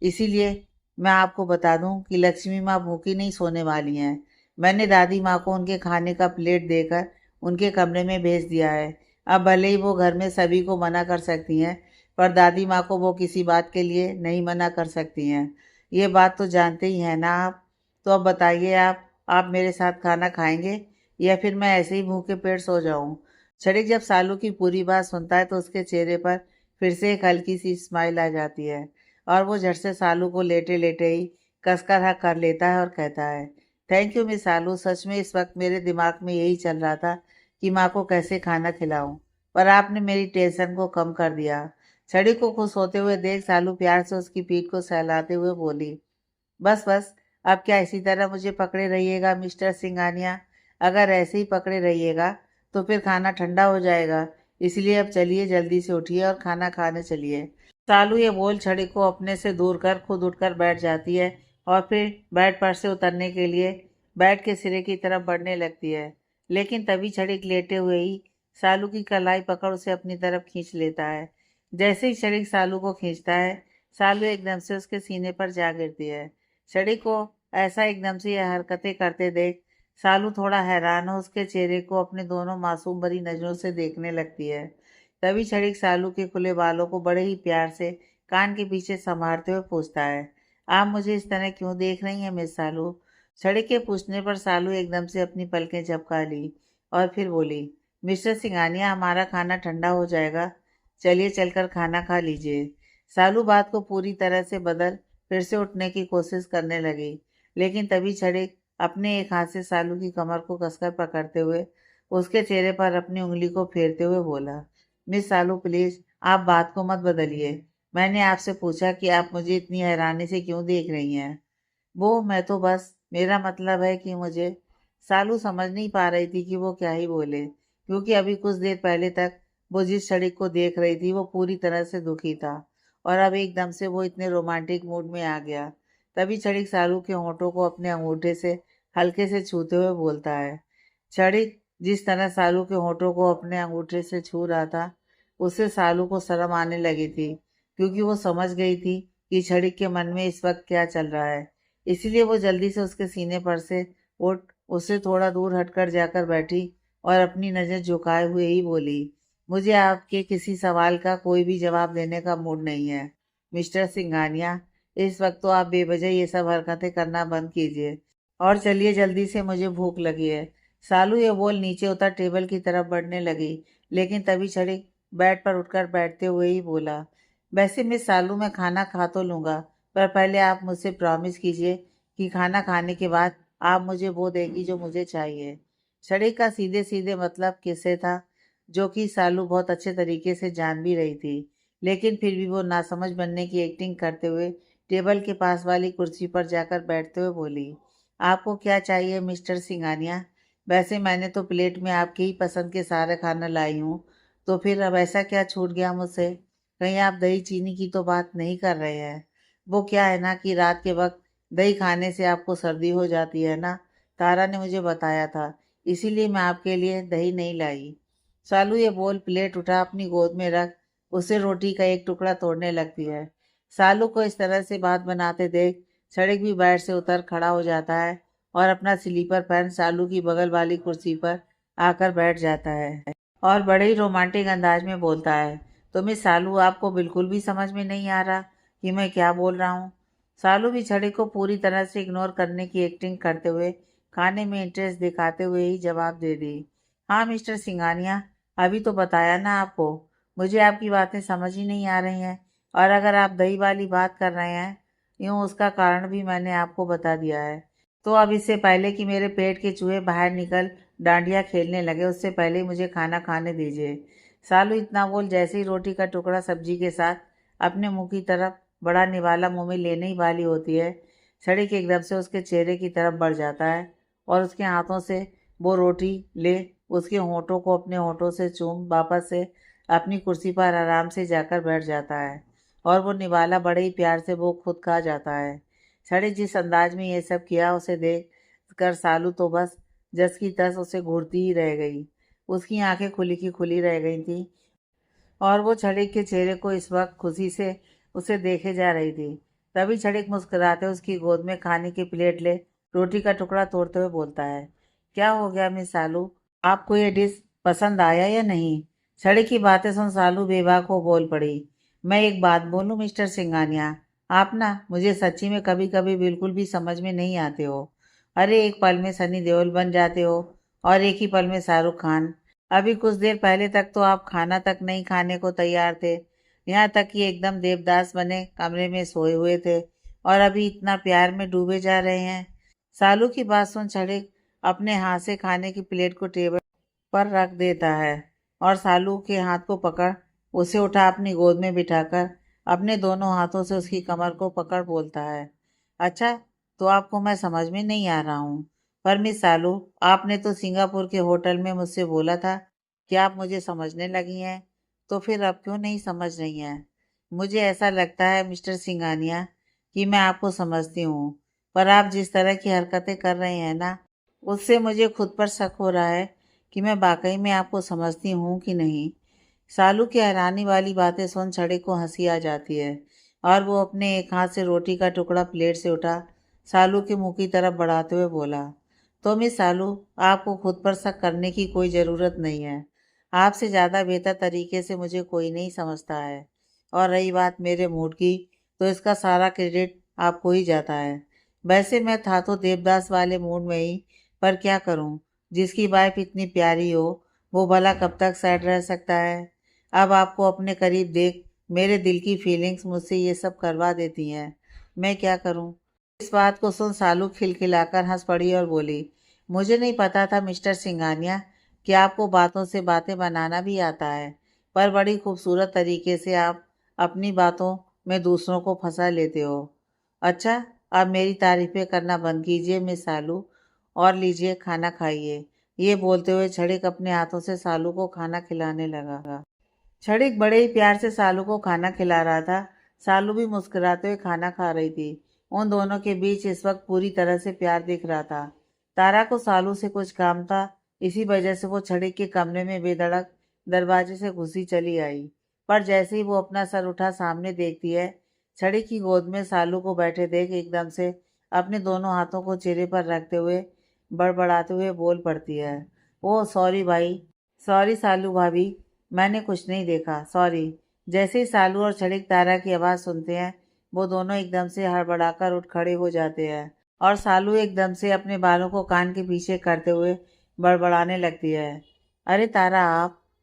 इसीलिए मैं आपको बता दूं कि लक्ष्मी माँ भूखी नहीं सोने वाली हैं। मैंने दादी माँ को उनके खाने का प्लेट देकर उनके कमरे में भेज दिया है। अब भले ही वो घर में सभी को मना कर सकती हैं, पर दादी माँ को वो किसी बात के लिए नहीं मना कर सकती हैं। ये बात तो जानते ही हैं ना आप। तो अब बताइए आप मेरे साथ खाना खाएंगे या फिर मैं ऐसे ही भूखे पेट सो जाऊं? छड़िक जब सालू की पूरी बात सुनता है तो उसके चेहरे पर फिर से एक हल्की सी स्माइल आ जाती है, और वो झट से सालू को लेटे लेटे ही कसकर हक कर लेता है और कहता है, थैंक यू मिस सालू, सच में इस वक्त मेरे दिमाग में यही चल रहा था कि माँ को कैसे खाना खिलाऊं, पर आपने मेरी टेंशन को कम कर दिया। छड़ी को खुश होते हुए देख सालू प्यार से उसकी पीठ को सहलाते हुए बोली, बस बस, अब क्या इसी तरह मुझे पकड़े रहिएगा मिस्टर सिंगानिया? अगर ऐसे ही पकड़े रहिएगा तो फिर खाना ठंडा हो जाएगा, इसलिए अब चलिए जल्दी से उठिए और खाना खाने चलिए। सालू ये बोल छड़ी को अपने से दूर कर खुद उठकर बैठ जाती है, और फिर बेड पर से उतरने के लिए बेड के सिरे की तरफ बढ़ने लगती है, लेकिन तभी छड़ी लेटे हुए ही सालू की कलाई पकड़ उसे अपनी तरफ खींच लेता है। जैसे ही छड़ी सालू को खींचता है, सालू एकदम से उसके सीने पर जा गिरती है। छड़ी को ऐसा एकदम से यह हरकतें करते देख सालू थोड़ा हैरान हो उसके चेहरे को अपने दोनों मासूम भरी नजरों से देखने लगती है। तभी छड़ीक सालू के खुले बालों को बड़े ही प्यार से कान के पीछे संभालते हुए पूछता है, आप मुझे इस तरह क्यों देख रही हैं मिस सालू? छड़ीक के पूछने पर सालू एकदम से अपनी पलकें झपका ली और फिर बोली, मिस्टर सिंगानिया, हमारा खाना ठंडा हो जाएगा, चलिए चलकर खाना खा लीजिए। सालू बात को पूरी तरह से बदल फिर से उठने की कोशिश करने लगी, लेकिन तभी छड़ीक अपने एक हाथ से सालू की कमर को कसकर पकड़ते हुए उसके चेहरे पर अपनी उंगली को फेरते हुए बोला, मिस सालू प्लीज, आप बात को मत बदलिए। मैंने आपसे पूछा कि आप मुझे इतनी हैरानी से क्यों देख रही हैं। वो मैं तो बस, मेरा मतलब है कि मुझे। सालू समझ नहीं पा रही थी कि वो क्या ही बोले, क्योंकि अभी कुछ देर पहले तक वो जिस छड़ी को देख रही थी वो पूरी तरह से दुखी था, और अब एकदम से वो इतने रोमांटिक मूड में आ गया। तभी छड़ी सालू के होंठों को अपने अंगूठे से हल्के से छूते हुए बोलता है। छड़ी जिस तरह सालू के होंठों को अपने अंगूठे से छू रहा था, उससे सालू को शर्म आने लगी थी, क्योंकि वो समझ गई थी कि छड़ी के मन में इस वक्त क्या चल रहा है। इसलिए वो जल्दी से उसके सीने पर से उठ उससे थोड़ा दूर हटकर जाकर बैठी और अपनी नज़र झुकाए हुए ही बोली, मुझे आपके किसी सवाल का कोई भी जवाब देने का मूड नहीं है। मिस्टर सिंघानिया, इस वक्त तो आप बेवजह ये सब हरकतें करना बंद कीजिए और चलिए जल्दी से, मुझे भूख लगी है। सालू ये बोल नीचे उतर टेबल की तरफ बढ़ने लगी, लेकिन तभी छड़ी बेड पर उठकर बैठते हुए ही बोला, वैसे मिस सालू, मैं खाना खा तो लूँगा, पर पहले आप मुझसे प्रॉमिस कीजिए कि खाना खाने के बाद आप मुझे वो देंगी जो मुझे चाहिए। छड़ी का सीधे सीधे मतलब किससे था, जो कि सालू बहुत अच्छे तरीके से जान भी रही थी, लेकिन फिर भी वो नासमझ बनने की एक्टिंग करते हुए टेबल के पास वाली कुर्सी पर जाकर बैठते हुए बोली, आपको क्या चाहिए मिस्टर सिंघानिया? वैसे मैंने तो प्लेट में आपके ही पसंद के सारे खाना लाई हूँ, तो फिर अब ऐसा क्या छूट गया मुझसे? कहीं आप दही चीनी की तो बात नहीं कर रहे हैं? वो क्या है ना कि रात के वक्त दही खाने से आपको सर्दी हो जाती है ना, तारा ने मुझे बताया था, इसीलिए मैं आपके लिए दही नहीं लाई। सालू ये बोल प्लेट उठा अपनी गोद में रख उसे रोटी का एक टुकड़ा तोड़ने लगती है। सालू को इस तरह से बात बनाते देख सड़क भी बेड से उतर खड़ा हो जाता है और अपना स्लीपर पहन सालू की बगल वाली कुर्सी पर आकर बैठ जाता है और बड़े ही रोमांटिक अंदाज में बोलता है, तो मिस सालू, आपको बिल्कुल भी समझ में नहीं आ रहा कि मैं क्या बोल रहा हूँ? सालू भी छड़ी को पूरी तरह से इग्नोर करने की एक्टिंग करते हुए खाने में इंटरेस्ट दिखाते हुए ही जवाब दे दी, हाँ मिस्टर सिंघानिया, अभी तो बताया ना आपको, मुझे आपकी बातें समझ ही नहीं आ रही हैं, और अगर आप दही वाली बात कर रहे हैं यूँ, उसका कारण भी मैंने आपको बता दिया है। तो अब इससे पहले कि मेरे पेट के चूहे बाहर निकल डांडिया खेलने लगे, उससे पहले ही मुझे खाना खाने दीजिए। सालू इतना बोल जैसे ही रोटी का टुकड़ा सब्जी के साथ अपने मुंह की तरफ बड़ा निवाला मुंह में लेने ही वाली होती है, सड़क एकदम से उसके चेहरे की तरफ बढ़ जाता है और उसके हाथों से वो रोटी ले उसके होंठों को अपने होंठों से चूम वापस से अपनी कुर्सी पर आराम से जाकर बैठ जाता है और वो निवाला बड़े ही प्यार से वो खुद खा जाता है। छड़े जिस अंदाज में ये सब किया उसे देख कर सालू तो बस जस की तस उसे घूरती ही रह गई। उसकी आंखें खुली की खुली रह गई थी और वो छड़िक के चेहरे को इस वक्त खुशी से उसे देखे जा रही थी। तभी छड़िक मुस्कुराते उसकी गोद में खाने की प्लेट ले रोटी का टुकड़ा तोड़ते हुए बोलता है, क्या हो गया मिस सालू, आपको ये डिश पसंद आया या नहीं? छड़िक की बातें सुन सालू बेबाक हो बोल पड़ी, मैं एक बात बोलूं मिस्टर सिंघानिया, आप ना मुझे सच्ची में कभी कभी बिल्कुल भी समझ में नहीं आते हो। अरे एक पल में सनी देओल बन जाते हो और एक ही पल में शाहरुख खान। अभी कुछ देर पहले तक तो आप खाना तक नहीं खाने को तैयार थे, यहाँ तक कि एकदम देवदास बने कमरे में सोए हुए थे, और अभी इतना प्यार में डूबे जा रहे हैं। सालू की बात सुन छड़े अपने हाथ से खाने की प्लेट को टेबल पर रख देता है और सालू के हाथ को पकड़ उसे उठा अपनी गोद में बिठाकर अपने दोनों हाथों से उसकी कमर को पकड़ बोलता है, अच्छा, तो आपको मैं समझ में नहीं आ रहा हूँ, पर मिस सालू, आपने तो सिंगापुर के होटल में मुझसे बोला था कि आप मुझे समझने लगी हैं, तो फिर अब क्यों नहीं समझ रही हैं? मुझे ऐसा लगता है मिस्टर सिंघानिया कि मैं आपको समझती हूँ, पर आप जिस तरह की हरकतें कर रहे हैं ना, उससे मुझे खुद पर शक हो रहा है कि मैं वाकई में आपको समझती हूँ कि नहीं। सालू की हैरानी वाली बातें सुन छड़े को हंसी आ जाती है और वो अपने एक हाथ से रोटी का टुकड़ा प्लेट से उठा सालू के मुंह की तरफ बढ़ाते हुए बोला, तो मिस सालू, आपको खुद पर शक करने की कोई ज़रूरत नहीं है, आपसे ज़्यादा बेहतर तरीके से मुझे कोई नहीं समझता है, और रही बात मेरे मूड की, तो इसका सारा क्रेडिट आपको ही जाता है। वैसे मैं था तो देवदास वाले मूड में ही, पर क्या करूं, जिसकी वाइफ इतनी प्यारी हो वो भला कब तक सैड रह सकता है? अब आपको अपने करीब देख मेरे दिल की फीलिंग्स मुझसे ये सब करवा देती हैं, मैं क्या करूं? इस बात को सुन सालू खिलखिलाकर हंस पड़ी और बोली, मुझे नहीं पता था मिस्टर सिंघानिया कि आपको बातों से बातें बनाना भी आता है, पर बड़ी खूबसूरत तरीके से आप अपनी बातों में दूसरों को फंसा लेते हो। अच्छा, अब मेरी तारीफें करना बंद कीजिए मिस सालू और लीजिए खाना खाइए। ये बोलते हुए छड़िक अपने हाथों से सालू को खाना खिलाने लगा। छड़िक बड़े ही प्यार से सालू को खाना खिला रहा था। सालू भी मुस्कुराते हुए खाना खा रही थी। उन दोनों के बीच इस वक्त पूरी तरह से प्यार दिख रहा था। तारा को सालू से कुछ काम था, इसी वजह से वो छड़िक के कमरे में बेधड़क दरवाजे से घुसी चली आई, पर जैसे ही वो अपना सर उठा सामने देखती है, छड़िक की गोद में सालू को बैठे देख एकदम से अपने दोनों हाथों को चेहरे पर रखते हुए बड़बड़ाते हुए बोल पड़ती है, ओह सॉरी भाई, सॉरी सालू भाभी, मैंने कुछ नहीं देखा, सॉरी। जैसे ही सालू और छड़िक तारा की आवाज़ सुनते हैं, वो दोनों एकदम से हड़बड़ाकर उठ खड़े हो जाते हैं और सालू एकदम से अपने बालों को कान के पीछे करते हुए बड़बड़ाने लगती है। अरे तारा,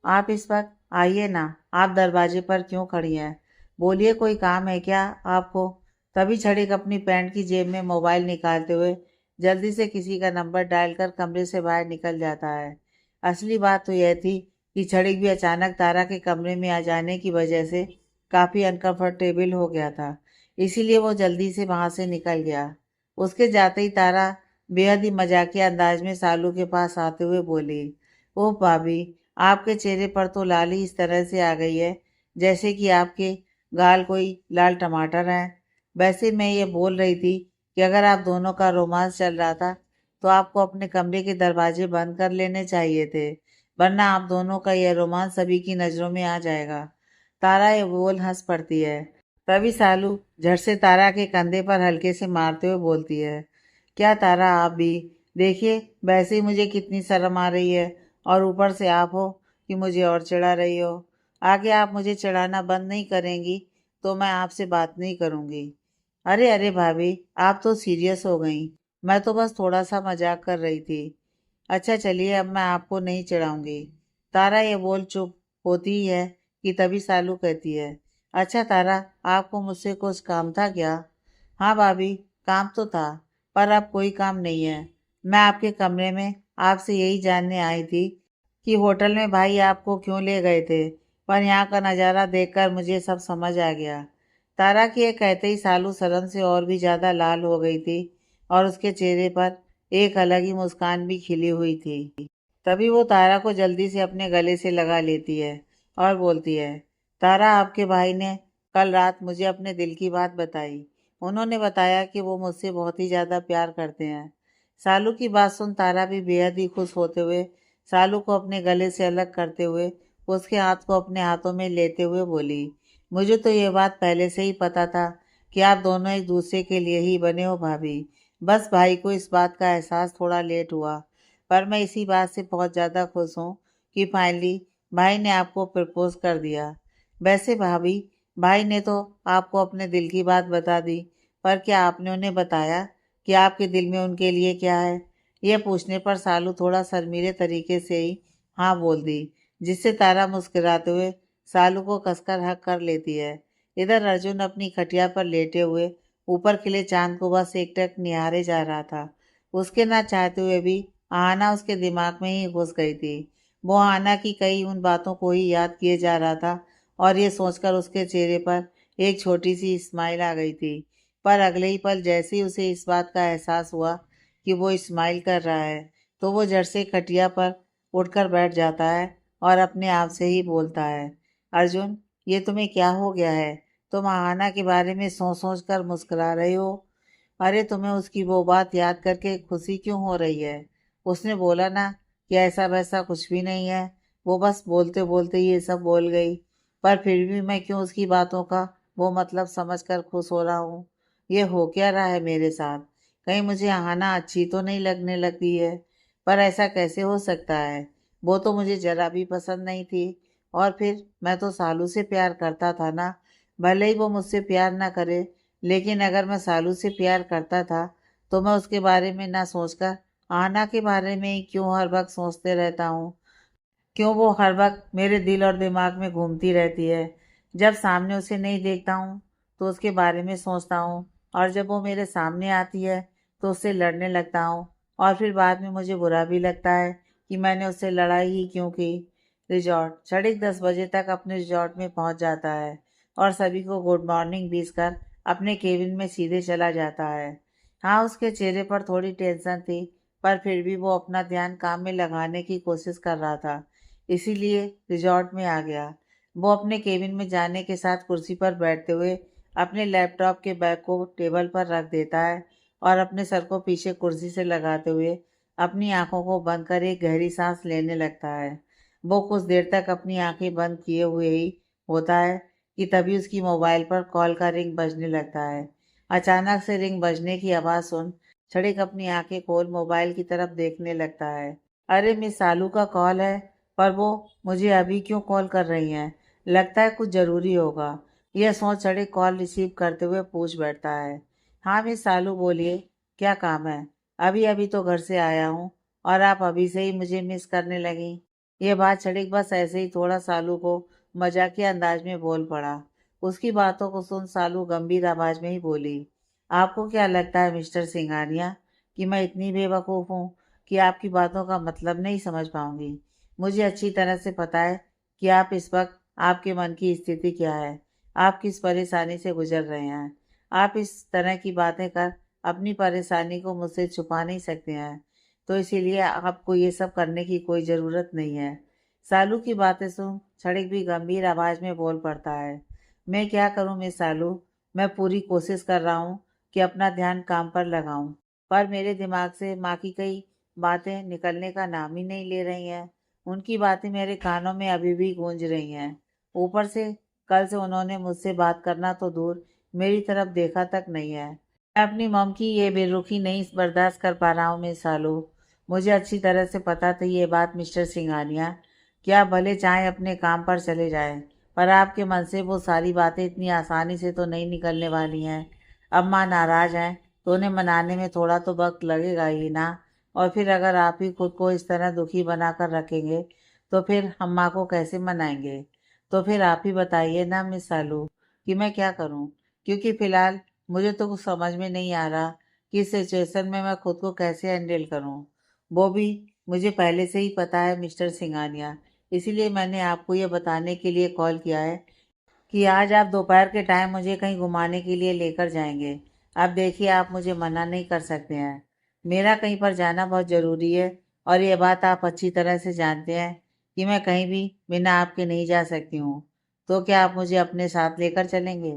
आप इस वक्त आइए ना, आप दरवाजे पर क्यों खड़ी हैं? बोलिए, कोई काम है क्या आपको? तभी छड़िक अपनी पैंट की जेब में मोबाइल निकालते हुए जल्दी से किसी का नंबर डायल कर कमरे से बाहर निकल जाता है। असली बात तो यह थी कि छड़िक भी अचानक तारा के कमरे में आ जाने की वजह से काफ़ी अनकंफर्टेबल हो गया था, इसीलिए वो जल्दी से वहां से निकल गया। उसके जाते ही तारा बेहद ही मजाकिया अंदाज में सालू के पास आते हुए बोली, ओह भाभी, आपके चेहरे पर तो लाली इस तरह से आ गई है जैसे कि आपके गाल कोई लाल टमाटर है। वैसे मैं ये बोल रही थी कि अगर आप दोनों का रोमांस चल रहा था तो आपको अपने कमरे के दरवाजे बंद कर लेने चाहिए थे, वरना आप दोनों का यह रोमांस सभी की नज़रों में आ जाएगा। तारा ये बोल हंस पड़ती है। तभी सालू झट से तारा के कंधे पर हल्के से मारते हुए बोलती है, क्या तारा, आप भी देखिए, वैसे ही मुझे कितनी शर्म आ रही है और ऊपर से आप हो कि मुझे और चिढ़ा रही हो। आगे आप मुझे चिढ़ाना बंद नहीं करेंगी तो मैं आपसे बात नहीं करूंगी। अरे अरे भाभी, आप तो सीरियस हो गई। मैं तो बस थोड़ा सा मजाक कर रही थी। अच्छा चलिए, अब मैं आपको नहीं चिढ़ाऊंगी। तारा ये बोल चुप होती ही है कि तभी सालू कहती है, अच्छा तारा, आपको मुझसे कुछ काम था क्या? हाँ भाभी, काम तो था, पर अब कोई काम नहीं है। मैं आपके कमरे में आपसे यही जानने आई थी कि होटल में भाई आपको क्यों ले गए थे, पर यहाँ का नज़ारा देखकर मुझे सब समझ आ गया। तारा के ये कहते ही सालू शर्म से और भी ज़्यादा लाल हो गई थी और उसके चेहरे पर एक अलग ही मुस्कान भी खिली हुई थी। तभी वो तारा को जल्दी से अपने गले से लगा लेती है और बोलती है, तारा, आपके भाई ने कल रात मुझे अपने दिल की बात बताई। उन्होंने बताया कि वो मुझसे बहुत ही ज़्यादा प्यार करते हैं। सालू की बात सुन तारा भी बेहद ही खुश होते हुए सालू को अपने गले से अलग करते हुए उसके हाथ को अपने हाथों में लेते हुए बोली, मुझे तो ये बात पहले से ही पता था कि आप दोनों एक दूसरे के लिए ही बने हो भाभी। बस भाई को इस बात का एहसास थोड़ा लेट हुआ, पर मैं इसी बात से बहुत ज़्यादा खुश हूँ कि फाइनली भाई ने आपको प्रपोज कर दिया। वैसे भाभी, भाई ने तो आपको अपने दिल की बात बता दी, पर क्या आपने उन्हें बताया कि आपके दिल में उनके लिए क्या है? यह पूछने पर सालू थोड़ा शर्मीले तरीके से ही हाँ बोल दी, जिससे तारा मुस्कुराते हुए सालू को कसकर हक कर लेती है। इधर अर्जुन अपनी खटिया पर लेटे हुए ऊपर खिले चांद को बस एकटक निहारे जा रहा था। उसके ना चाहते हुए भी आना उसके दिमाग में ही घुस गई थी। वो आना की कई उन बातों को ही याद किए जा रहा था और ये सोचकर उसके चेहरे पर एक छोटी सी स्माइल आ गई थी। पर अगले ही पल जैसे ही उसे इस बात का एहसास हुआ कि वो स्माइल कर रहा है, तो वो झट से खटिया पर उठकर बैठ जाता है और अपने आप से ही बोलता है, अर्जुन, ये तुम्हें क्या हो गया है? तुम आहाना के बारे में सोच सोच कर मुस्कुरा रहे हो। अरे तुम्हें उसकी वो बात याद करके खुशी क्यों हो रही है? उसने बोला ना कि ऐसा वैसा कुछ भी नहीं है, वो बस बोलते बोलते ये सब बोल गई। पर फिर भी मैं क्यों उसकी बातों का वो मतलब समझ कर खुश हो रहा हूँ? ये हो क्या रहा है मेरे साथ? कहीं मुझे आहाना अच्छी तो नहीं लगने लगी है? पर ऐसा कैसे हो सकता है? वो तो मुझे जरा भी पसंद नहीं थी। और फिर मैं तो सालू से प्यार करता था ना। भले ही वो मुझसे प्यार ना करे, लेकिन अगर मैं सालू से प्यार करता था तो मैं उसके बारे में ना सोचकर आना के बारे में ही क्यों हर वक्त सोचते रहता हूँ? क्यों वो हर वक्त मेरे दिल और दिमाग में घूमती रहती है? जब सामने उसे नहीं देखता हूँ तो उसके बारे में सोचता हूँ, और जब वो मेरे सामने आती है तो उससे लड़ने लगता हूँ, और फिर बाद में मुझे बुरा भी लगता है कि मैंने उससे लड़ाई ही क्यों की। रिजॉर्ट 10:30 बजे तक अपने रिजॉर्ट में पहुँच जाता है और सभी को गुड मॉर्निंग कर अपने केबिन में सीधे चला जाता है। हाँ, उसके चेहरे पर थोड़ी टेंशन थी, पर फिर भी वो अपना ध्यान काम में लगाने की कोशिश कर रहा था, इसीलिए रिजॉर्ट में आ गया। वो अपने केबिन में जाने के साथ कुर्सी पर बैठते हुए अपने लैपटॉप के बैग को टेबल पर रख देता है और अपने सर को पीछे कुर्सी से लगाते हुए अपनी आंखों को बंद कर एक गहरी सांस लेने लगता है। वो कुछ देर तक अपनी आंखें बंद किए हुए ही होता है कि तभी उसकी मोबाइल पर कॉल का रिंग बजने लगता है। अचानक से रिंग बजने की आवाज़ सुन छड़िक अपनी आंखें खोल मोबाइल की तरफ देखने लगता है। अरे मिस सालू का कॉल है, पर वो मुझे अभी क्यों कॉल कर रही हैं? लगता है कुछ जरूरी होगा। यह सोच छड़ी कॉल रिसीव करते हुए पूछ बैठता है। हाँ मिस सालू बोलिए, क्या काम है? अभी अभी तो घर से आया हूँ और आप अभी से ही मुझे मिस करने लगी। यह बात छड़ी बस ऐसे ही थोड़ा सालू को मजाकिया अंदाज में बोल पड़ा। उसकी बातों को सुन सालू गंभीर आवाज में ही बोली, आपको क्या लगता है मिस्टर सिंघानिया कि मैं इतनी बेवकूफ़ हूँ कि आपकी बातों का मतलब नहीं समझ पाऊंगी? मुझे अच्छी तरह से पता है कि आप इस वक्त आपके मन की स्थिति क्या है, आप किस परेशानी से गुजर रहे हैं। आप इस तरह की बातें कर अपनी परेशानी को मुझसे छुपा नहीं सकते हैं, तो इसीलिए आपको ये सब करने की कोई ज़रूरत नहीं है। सालू की बातें सुन छड़िक भी गंभीर आवाज़ में बोल पड़ता है। मैं क्या करूं मिस सालू, मैं पूरी कोशिश कर रहा हूं कि अपना ध्यान काम पर लगाऊं, पर मेरे दिमाग से माँ की कई बातें निकलने का नाम ही नहीं ले रही हैं। उनकी बातें मेरे कानों में अभी भी गूंज रही हैं। ऊपर से कल से उन्होंने मुझसे बात करना तो दूर, मेरी तरफ देखा तक नहीं है। मैं अपनी मम की ये बेरुखी नहीं बर्दाश्त कर पा रहा हूँ मिस सालू। मुझे अच्छी तरह से पता थी ये बात मिस्टर सिंघानिया कि आप भले चाहें अपने काम पर चले जाएं, पर आपके मन से वो सारी बातें इतनी आसानी से तो नहीं निकलने वाली हैं। अब माँ नाराज हैं तो उन्हें मनाने में थोड़ा तो वक्त लगेगा ही ना। और फिर अगर आप ही खुद को इस तरह दुखी बनाकर रखेंगे तो फिर हम माँ को कैसे मनाएंगे? तो फिर आप ही बताइए ना मिस सालू कि मैं क्या करूं, क्योंकि फिलहाल मुझे तो कुछ समझ में नहीं आ रहा कि इस सिचुएशन में मैं खुद को कैसे हैंडल करूं। वो भी मुझे पहले से ही पता है मिस्टर सिंघानिया, इसीलिए मैंने आपको ये बताने के लिए कॉल किया है कि आज आप दोपहर के टाइम मुझे कहीं घुमाने के लिए लेकर जाएंगे। आप देखिए, आप मुझे मना नहीं कर सकते हैं। मेरा कहीं पर जाना बहुत ज़रूरी है और ये बात आप अच्छी तरह से जानते हैं कि मैं कहीं भी बिना आपके नहीं जा सकती हूँ। तो क्या आप मुझे अपने साथ लेकर चलेंगे?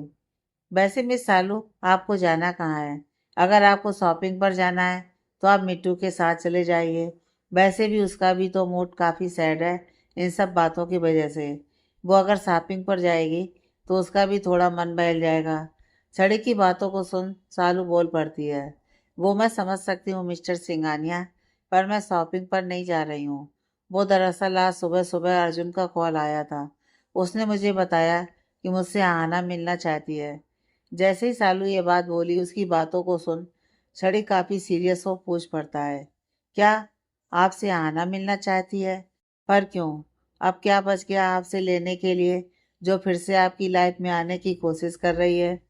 वैसे मिस सालू, आपको जाना कहाँ है? अगर आपको शॉपिंग पर जाना है तो आप मिट्टू के साथ चले जाइए। वैसे भी उसका भी तो मूड काफ़ी सैड है इन सब बातों की वजह से। वो अगर शॉपिंग पर जाएगी तो उसका भी थोड़ा मन बहल जाएगा। छड़ी की बातों को सुन सालू बोल पड़ती है। वो मैं समझ सकती हूँ मिस्टर सिंघानिया, पर मैं शॉपिंग पर नहीं जा रही हूँ। वो दरअसल आज सुबह सुबह अर्जुन का कॉल आया था। उसने मुझे बताया कि मुझसे आना मिलना चाहती है। जैसे ही सालू ये बात बोली, उसकी बातों को सुन छड़ी काफी सीरियस हो पूछ पड़ता है, क्या आपसे आना मिलना चाहती है? पर क्यों? अब क्या बच गया आपसे लेने के लिए जो फिर से आपकी लाइफ में आने की कोशिश कर रही है?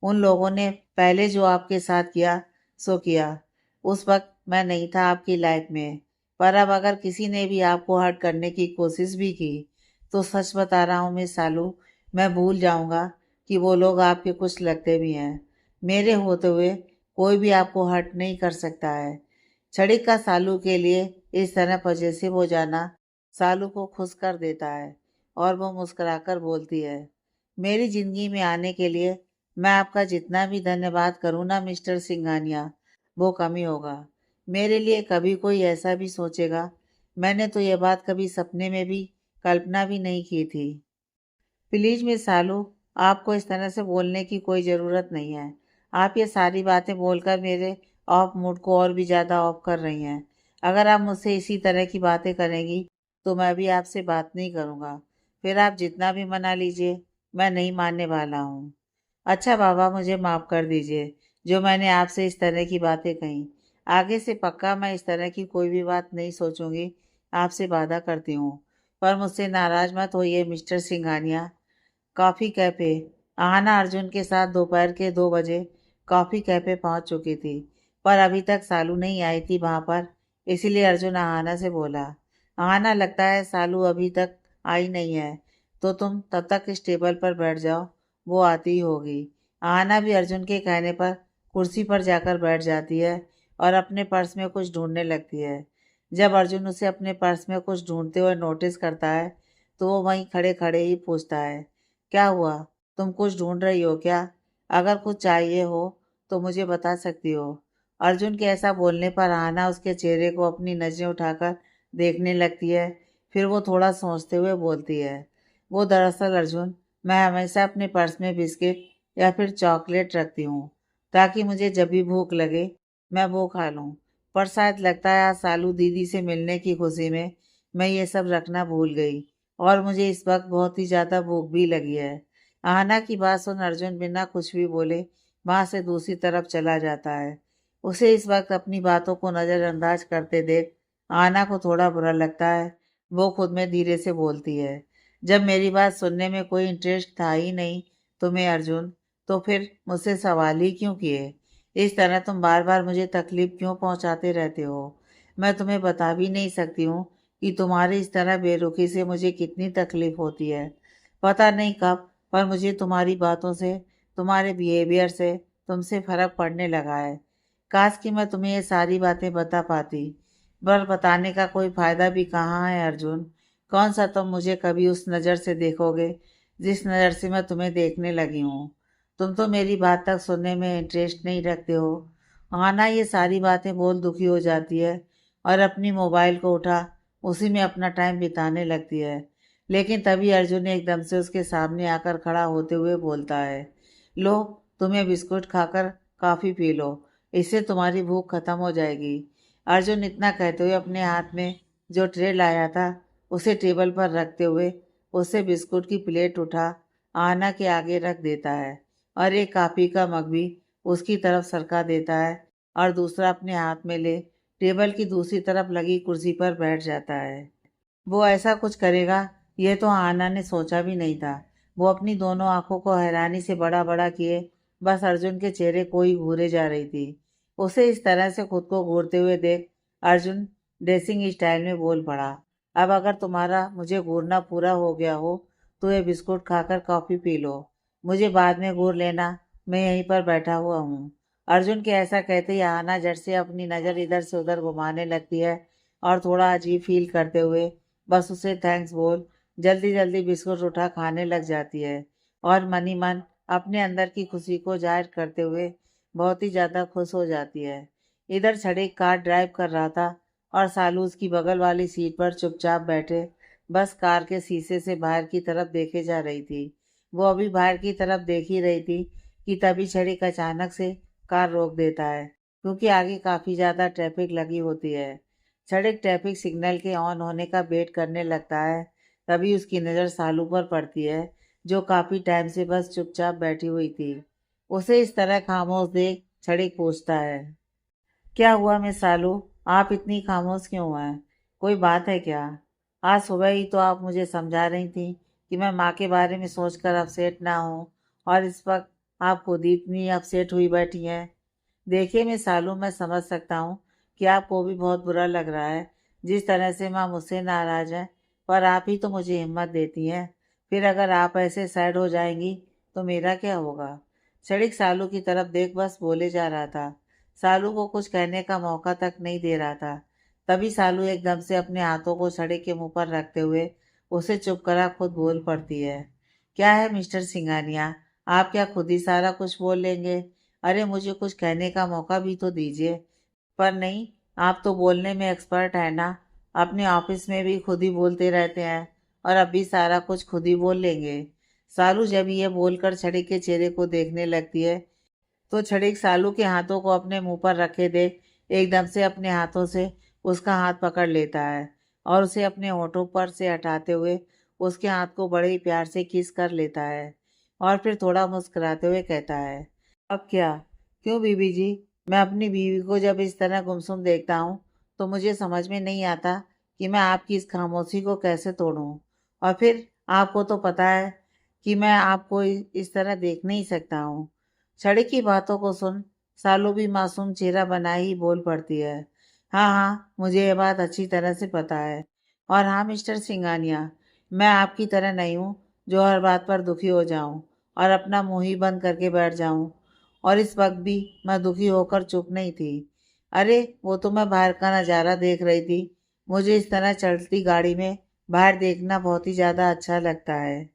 उन लोगों ने पहले जो आपके साथ किया सो किया। उस वक्त मैं नहीं था आपकी लाइफ में, पर अब अगर किसी ने भी आपको हर्ट करने की कोशिश भी की तो सच बता रहा हूँ मिस सालू, मैं भूल जाऊंगा कि वो लोग आपके कुछ लगते भी हैं। मेरे होते हुए कोई भी आपको हर्ट नहीं कर सकता है। छड़ी का सालू के लिए इस तरह पजेसिव हो जाना सालू को खुश कर देता है और वो मुस्कुराकर बोलती है, मेरी जिंदगी में आने के लिए मैं आपका जितना भी धन्यवाद करूँ ना मिस्टर सिंघानिया, वो कम ही होगा। मेरे लिए कभी कोई ऐसा भी सोचेगा, मैंने तो ये बात कभी सपने में भी कल्पना भी नहीं की थी। प्लीज मिस सालू, आपको इस तरह से बोलने की कोई ज़रूरत नहीं है। आप ये सारी बातें बोलकर मेरे ऑफ मूड को और भी ज़्यादा ऑफ कर रही हैं। अगर आप मुझसे इसी तरह की बातें करेंगी तो मैं भी आपसे बात नहीं करूँगा। फिर आप जितना भी मना लीजिए, मैं नहीं मानने वाला हूँ। अच्छा बाबा, मुझे माफ़ कर दीजिए जो मैंने आपसे इस तरह की बातें कही। आगे से पक्का मैं इस तरह की कोई भी बात नहीं सोचूंगी। आपसे वादा करती हूँ। पर मुझसे नाराज मत होइए mister Singhania. Coffee cafe Aahana Arjun के साथ दोपहर के 2 बजे कॉफ़ी कैफ़े पहुंच चुकी थी, पर अभी तक सालू नहीं आई थी वहां पर। इसीलिए अर्जुन आहाना से बोला, आहाना लगता है सालू अभी तक आई नहीं है, तो तुम तब तक इस टेबल पर बैठ जाओ, वो आती ही होगी। आहाना भी अर्जुन के कहने पर कुर्सी पर जाकर बैठ जाती है और अपने पर्स में कुछ ढूंढने लगती है। जब अर्जुन उसे अपने पर्स में कुछ ढूंढते हुए नोटिस करता है तो वो वहीं खड़े खड़े ही पूछता है, क्या हुआ? तुम कुछ ढूंढ रही हो क्या? अगर कुछ चाहिए हो तो मुझे बता सकती हो। अर्जुन के ऐसा बोलने पर आना उसके चेहरे को अपनी नजरें उठाकर देखने लगती है। फिर वो थोड़ा सोचते हुए बोलती है, वो दरअसल अर्जुन, मैं हमेशा अपने पर्स में बिस्किट या फिर चॉकलेट रखती हूँ ताकि मुझे जब भी भूख लगे मैं वो खा लूँ। पर शायद लगता है आज सालू दीदी से मिलने की खुशी में मैं ये सब रखना भूल गई और मुझे इस वक्त बहुत ही ज़्यादा भूख भी लगी है। आहना की बात सुन अर्जुन बिना कुछ भी बोले वहाँ से दूसरी तरफ चला जाता है। उसे इस वक्त अपनी बातों को नज़रअंदाज करते देख आहना को थोड़ा बुरा लगता है। वो खुद में धीरे से बोलती है, जब मेरी बात सुनने में कोई इंटरेस्ट था ही नहीं तुम्हें अर्जुन, तो फिर मुझसे सवाल ही क्यों किए? इस तरह तुम बार बार मुझे तकलीफ क्यों पहुंचाते रहते हो? मैं तुम्हें बता भी नहीं सकती हूँ कि तुम्हारी इस तरह बेरुखी से मुझे कितनी तकलीफ होती है। पता नहीं कब पर मुझे तुम्हारी बातों से, तुम्हारे बिहेवियर से, तुमसे फर्क पड़ने लगा है। काश कि मैं तुम्हें ये सारी बातें बता पाती, पर बताने का कोई फायदा भी कहाँ है अर्जुन। कौन सा तुम मुझे कभी उस नज़र से देखोगे जिस नज़र से मैं तुम्हें देखने लगी हूँ। तुम तो मेरी बात तक सुनने में इंटरेस्ट नहीं रखते हो। आना ये सारी बातें बोल दुखी हो जाती है और अपनी मोबाइल को उठा उसी में अपना टाइम बिताने लगती है। लेकिन तभी अर्जुन एकदम से उसके सामने आकर खड़ा होते हुए बोलता है, लो तुम्हें बिस्कुट खाकर कॉफ़ी पी लो, इससे तुम्हारी भूख खत्म हो जाएगी। अर्जुन इतना कहते हुए अपने हाथ में जो ट्रे लाया था उसे टेबल पर रखते हुए उससे बिस्कुट की प्लेट उठा आना के आगे रख देता है और एक कॉफ़ी का मग भी उसकी तरफ सरका देता है और दूसरा अपने हाथ में ले टेबल की दूसरी तरफ लगी कुर्सी पर बैठ जाता है। वो ऐसा कुछ करेगा ये तो आना ने सोचा भी नहीं था। वो अपनी दोनों आंखों को हैरानी से बड़ा बड़ा किए बस अर्जुन के चेहरे को ही घूरे जा रही थी। उसे इस तरह से खुद को घूरते हुए देख अर्जुन ड्रेसिंग स्टाइल में बोल पड़ा, अब अगर तुम्हारा मुझे घूरना पूरा हो गया हो तो ये बिस्कुट खाकर कॉफ़ी पी लो, मुझे बाद में घूर लेना, मैं यहीं पर बैठा हुआ हूँ। अर्जुन के ऐसा कहते ही आना झट से अपनी नज़र इधर से उधर घुमाने लगती है और थोड़ा अजीब फील करते हुए बस उसे थैंक्स बोल जल्दी जल्दी बिस्कुट उठा खाने लग जाती है और मन ही मन अपने अंदर की खुशी को जाहिर करते हुए बहुत ही ज़्यादा खुश हो जाती है। इधर छड़ी कार ड्राइव कर रहा था और सालू उसकी बगल वाली सीट पर चुपचाप बैठे बस कार के शीशे से बाहर की तरफ देखे जा रही थी। वो अभी बाहर की तरफ देख ही रही थी कि तभी छड़ी अचानक से कार रोक देता है क्योंकि आगे काफ़ी ज़्यादा ट्रैफिक लगी होती है। सड़क ट्रैफिक सिग्नल के ऑन होने का वेट करने लगता है। तभी उसकी नज़र सालू पर पड़ती है जो काफ़ी टाइम से बस चुपचाप बैठी हुई थी। उसे इस तरह खामोश देख छड़िक पूछता है, क्या हुआ मिस सालू, आप इतनी खामोश क्यों हैं? कोई बात है क्या? आज सुबह ही तो आप मुझे समझा रही थी कि मैं माँ के बारे में सोचकर अपसेट ना हूँ और इस वक्त आप खुद ही इतनी अपसेट हुई बैठी हैं। देखिए मिस सालू, मैं समझ सकता हूँ कि आपको भी बहुत बुरा लग रहा है जिस तरह से माँ मुझसे नाराज़ है, पर आप ही तो मुझे हिम्मत देती हैं। फिर अगर आप ऐसे सैड हो जाएंगी तो मेरा क्या होगा? सड़िक सालू की तरफ देख बस बोले जा रहा था। सालू को कुछ कहने का मौका तक नहीं दे रहा था। तभी सालू एकदम से अपने हाथों को सड़िक के मुंह पर रखते हुए उसे चुप करा खुद बोल पड़ती है, क्या है मिस्टर सिंघानिया, आप क्या खुद ही सारा कुछ बोल लेंगे? अरे मुझे कुछ कहने का मौका भी तो दीजिए। पर नहीं, आप तो बोलने में एक्सपर्ट है ना, अपने ऑफिस में भी खुद ही बोलते रहते हैं और अब भी सारा कुछ खुद ही बोल लेंगे। सालू जब ये बोलकर छड़ी के चेहरे को देखने लगती है तो छड़ीक सालू के हाथों को अपने मुंह पर रखे देख एकदम से अपने हाथों से उसका हाथ पकड़ लेता है और उसे अपने होठों पर से हटाते हुए उसके हाथ को बड़े ही प्यार से किस कर लेता है और फिर थोड़ा मुस्कुराते हुए कहता है, अब क्या? क्यों बीबी जी? मैं अपनी बीवी को जब इस तरह गुमसुम देखता हूँ तो मुझे समझ में नहीं आता कि मैं आपकी इस खामोशी को कैसे तोड़ूं। और फिर आपको तो पता है कि मैं आपको इस तरह देख नहीं सकता हूँ। छड़ी की बातों को सुन सालू भी मासूम चेहरा बनाए ही बोल पड़ती है, हाँ हाँ मुझे ये बात अच्छी तरह से पता है। और हाँ मिस्टर सिंघानिया, मैं आपकी तरह नहीं हूँ जो हर बात पर दुखी हो जाऊं और अपना मुंह ही बंद करके बैठ जाऊं। और इस वक्त भी मैं दुखी होकर चुप नहीं थी। अरे वो तो मैं बाहर का नज़ारा देख रही थी। मुझे इस तरह चलती गाड़ी में बाहर देखना बहुत ही ज़्यादा अच्छा लगता है।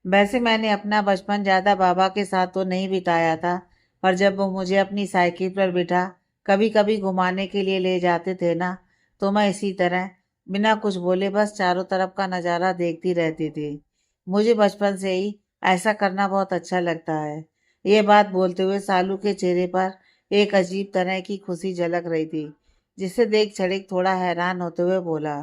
वैसे मैंने अपना बचपन ज़्यादा बाबा के साथ तो नहीं बिताया था, पर जब वो मुझे अपनी साइकिल पर बिठा कभी कभी घुमाने के लिए ले जाते थे ना, तो मैं इसी तरह बिना कुछ बोले बस चारों तरफ का नज़ारा देखती रहती थी। मुझे बचपन से ही ऐसा करना बहुत अच्छा लगता है। ये बात बोलते हुए सालू के चेहरे पर एक अजीब तरह की खुशी झलक रही थी जिसे देख छड़िक थोड़ा हैरान होते हुए बोला,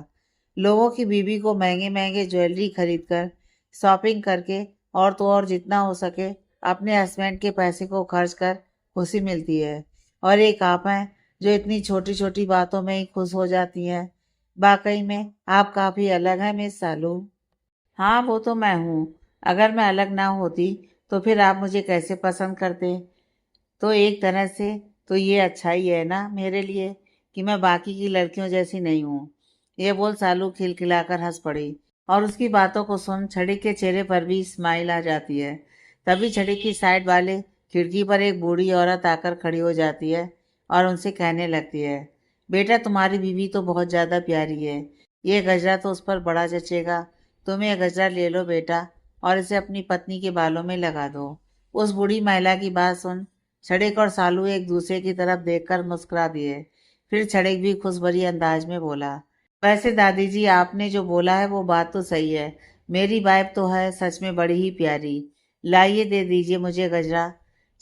लोगों की बीवी को महंगे महंगे ज्वेलरी खरीद कर शॉपिंग करके और तो और जितना हो सके अपने हस्बैंड के पैसे को खर्च कर खुशी मिलती है, और एक आप हैं जो इतनी छोटी छोटी बातों में ही खुश हो जाती हैं। वाकई में आप काफ़ी अलग हैं मिस सालू। हाँ, वो तो मैं हूँ। अगर मैं अलग ना होती तो फिर आप मुझे कैसे पसंद करते? तो एक तरह से तो ये अच्छा ही है ना मेरे लिए कि मैं बाकी की लड़कियों जैसी नहीं हूँ। ये बोल सालू खिलखिलाकर हंस पड़ी, और उसकी बातों को सुन छड़ी के चेहरे पर भी स्माइल आ जाती है। तभी छड़ी की साइड वाले खिड़की पर एक बूढ़ी औरत आकर खड़ी हो जाती है और उनसे कहने लगती है, बेटा तुम्हारी बीवी तो बहुत ज़्यादा प्यारी है, ये गजरा तो उस पर बड़ा जचेगा। तुम ये गजरा ले लो बेटा और इसे अपनी पत्नी के बालों में लगा दो। उस बूढ़ी महिला की बात सुन छड़ेक और सालू एक दूसरे की तरफ देखकर मुस्कुरा दिए। फिर छड़ेक भी खुश भरी अंदाज में बोला, वैसे दादी जी आपने जो बोला है वो बात तो सही है, मेरी वाइफ तो है सच में बड़ी ही प्यारी। लाइए दे दीजिए मुझे गजरा।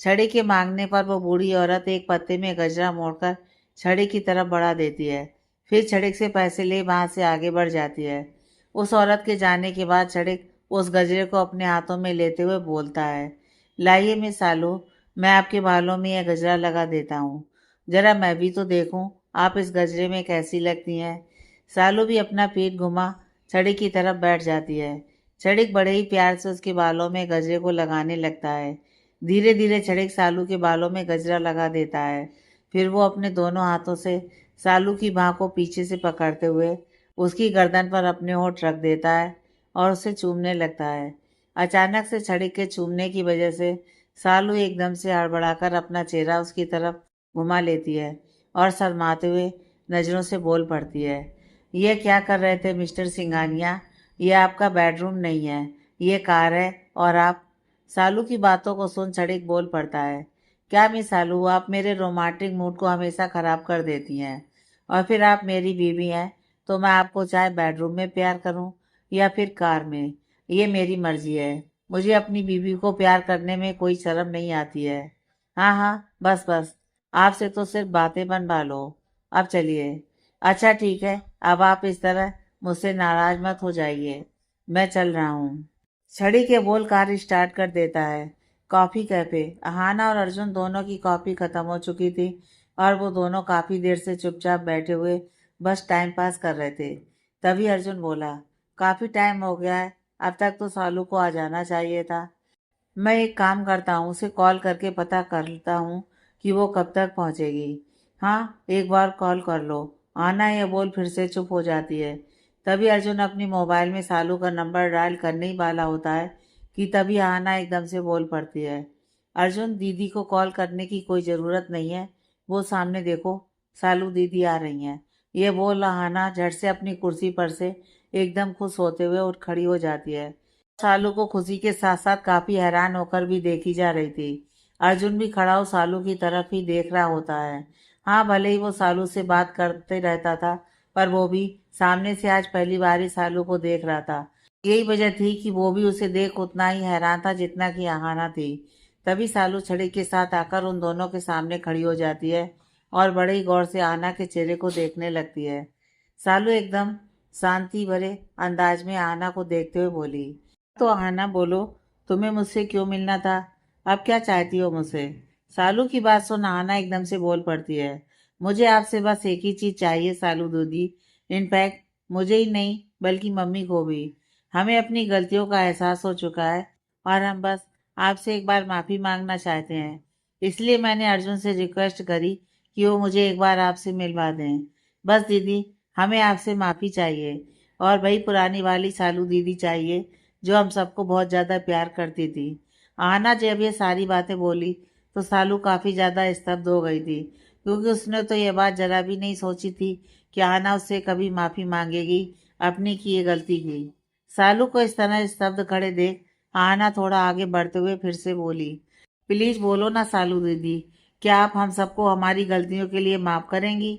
छड़ी के मांगने पर वो बूढ़ी औरत एक पत्ते में गजरा मोड़कर छड़ी की तरफ बढ़ा देती है। फिर छड़िक से पैसे ले वहां से आगे बढ़ जाती है। उस औरत के जाने के बाद छड़िक उस गजरे को अपने हाथों में लेते हुए बोलता है, लाइए मिस सालू, मैं आपके बालों में यह गजरा लगा देता हूँ। जरा मैं भी तो देखूं आप इस गजरे में कैसी लगती हैं। सालू भी अपना पीठ घुमा छड़ी की तरफ बैठ जाती है। छड़िक बड़े ही प्यार से उसके बालों में गजरे को लगाने लगता है। धीरे धीरे छड़िक सालू के बालों में गजरा लगा देता है। फिर वो अपने दोनों हाथों से सालू की बाह को पीछे से पकड़ते हुए उसकी गर्दन पर अपने होंठ रख देता है और उसे चूमने लगता है। अचानक से छड़ी के चूमने की वजह से सालू एकदम से हड़बड़ाकर अपना चेहरा उसकी तरफ घुमा लेती है और शर्माते हुए नज़रों से बोल पड़ती है, ये क्या कर रहे थे मिस्टर सिंघानिया? ये आपका बेडरूम नहीं है, ये कार है। और आप? सालू की बातों को सुन छड़िक बोल पड़ता है, क्या मिस सालू आप मेरे रोमांटिक मूड को हमेशा ख़राब कर देती हैं। और फिर आप मेरी बीवी हैं तो मैं आपको चाहे बेडरूम में प्यार करूं या फिर कार में, ये मेरी मर्जी है। मुझे अपनी बीवी को प्यार करने में कोई शर्म नहीं आती है। हाँ हाँ, बस बस, आपसे तो सिर्फ बातें बनवा लो। अब चलिए। अच्छा ठीक है, अब आप इस तरह मुझसे नाराज मत हो जाइए, मैं चल रहा हूँ। छड़ी के बोल कार स्टार्ट कर देता है। Coffee cafe. अहाना और अर्जुन दोनों की कॉफ़ी ख़त्म हो चुकी थी और वो दोनों काफ़ी देर से चुपचाप बैठे हुए बस टाइम पास कर रहे थे। तभी अर्जुन बोला, काफ़ी टाइम हो गया है, अब तक तो सालू को आ जाना चाहिए था। मैं एक काम करता हूँ, उसे कॉल करके पता करता हूँ कि वो कब तक पहुँचेगी। हाँ, एक बार कॉल कर लो। आना ये बोल फिर से चुप हो जाती है। तभी अर्जुन अपनी मोबाइल में सालू का नंबर डायल करने ही वाला होता है कि तभी आना एकदम से बोल पड़ती है, अर्जुन दीदी को कॉल करने की कोई ज़रूरत नहीं है, वो सामने देखो, सालू दीदी आ रही हैं। ये बोल आना झट से अपनी कुर्सी पर से एकदम खुश होते हुए उठ खड़ी हो जाती है। सालू को खुशी के साथ साथ काफी हैरान होकर भी देखी जा रही थी। अर्जुन भी खड़ा हो सालू की तरफ ही देख रहा होता है। हाँ, भले ही वो सालू से बात करते रहता था, पर वो भी सामने से आज पहली बार ही सालू को देख रहा था। यही वजह थी कि वो भी उसे देख उतना ही हैरान था जितना कि आहाना थी। तभी सालू छड़ी के साथ आकर उन दोनों के सामने खड़ी हो जाती है और बड़े ही गौर से आना के चेहरे को देखने लगती है। सालू एकदम शांति भरे अंदाज में आना को देखते हुए बोली, तो आना बोलो, तुम्हें मुझसे क्यों मिलना था? अब क्या चाहती हो मुझसे? सालू की बात सुन आना एकदम से बोल पड़ती है, मुझे आपसे बस एक ही चीज चाहिए सालू दीदी। इनफैक्ट मुझे ही नहीं बल्कि मम्मी को भी। हमें अपनी गलतियों का एहसास हो चुका है और हम बस आपसे एक बार माफी मांगना चाहते हैं। इसलिए मैंने अर्जुन से रिक्वेस्ट करी कि वो मुझे एक बार आपसे मिलवा दें। बस दीदी, हमें आपसे माफी चाहिए, और वही पुरानी वाली सालू दीदी चाहिए जो हम सबको बहुत ज़्यादा प्यार करती थी। आना जब ये सारी बातें बोली तो सालू काफ़ी ज़्यादा स्तब्ध हो गई थी, क्योंकि उसने तो ये बात जरा भी नहीं सोची थी कि आना उससे कभी माफ़ी मांगेगी अपनी की ये गलती की। सालू को इस तरह स्तब्ध खड़े देख आना थोड़ा आगे बढ़ते हुए फिर से बोली, प्लीज़ बोलो ना सालू दीदी, क्या आप हम सबको हमारी गलतियों के लिए माफ़ करेंगी?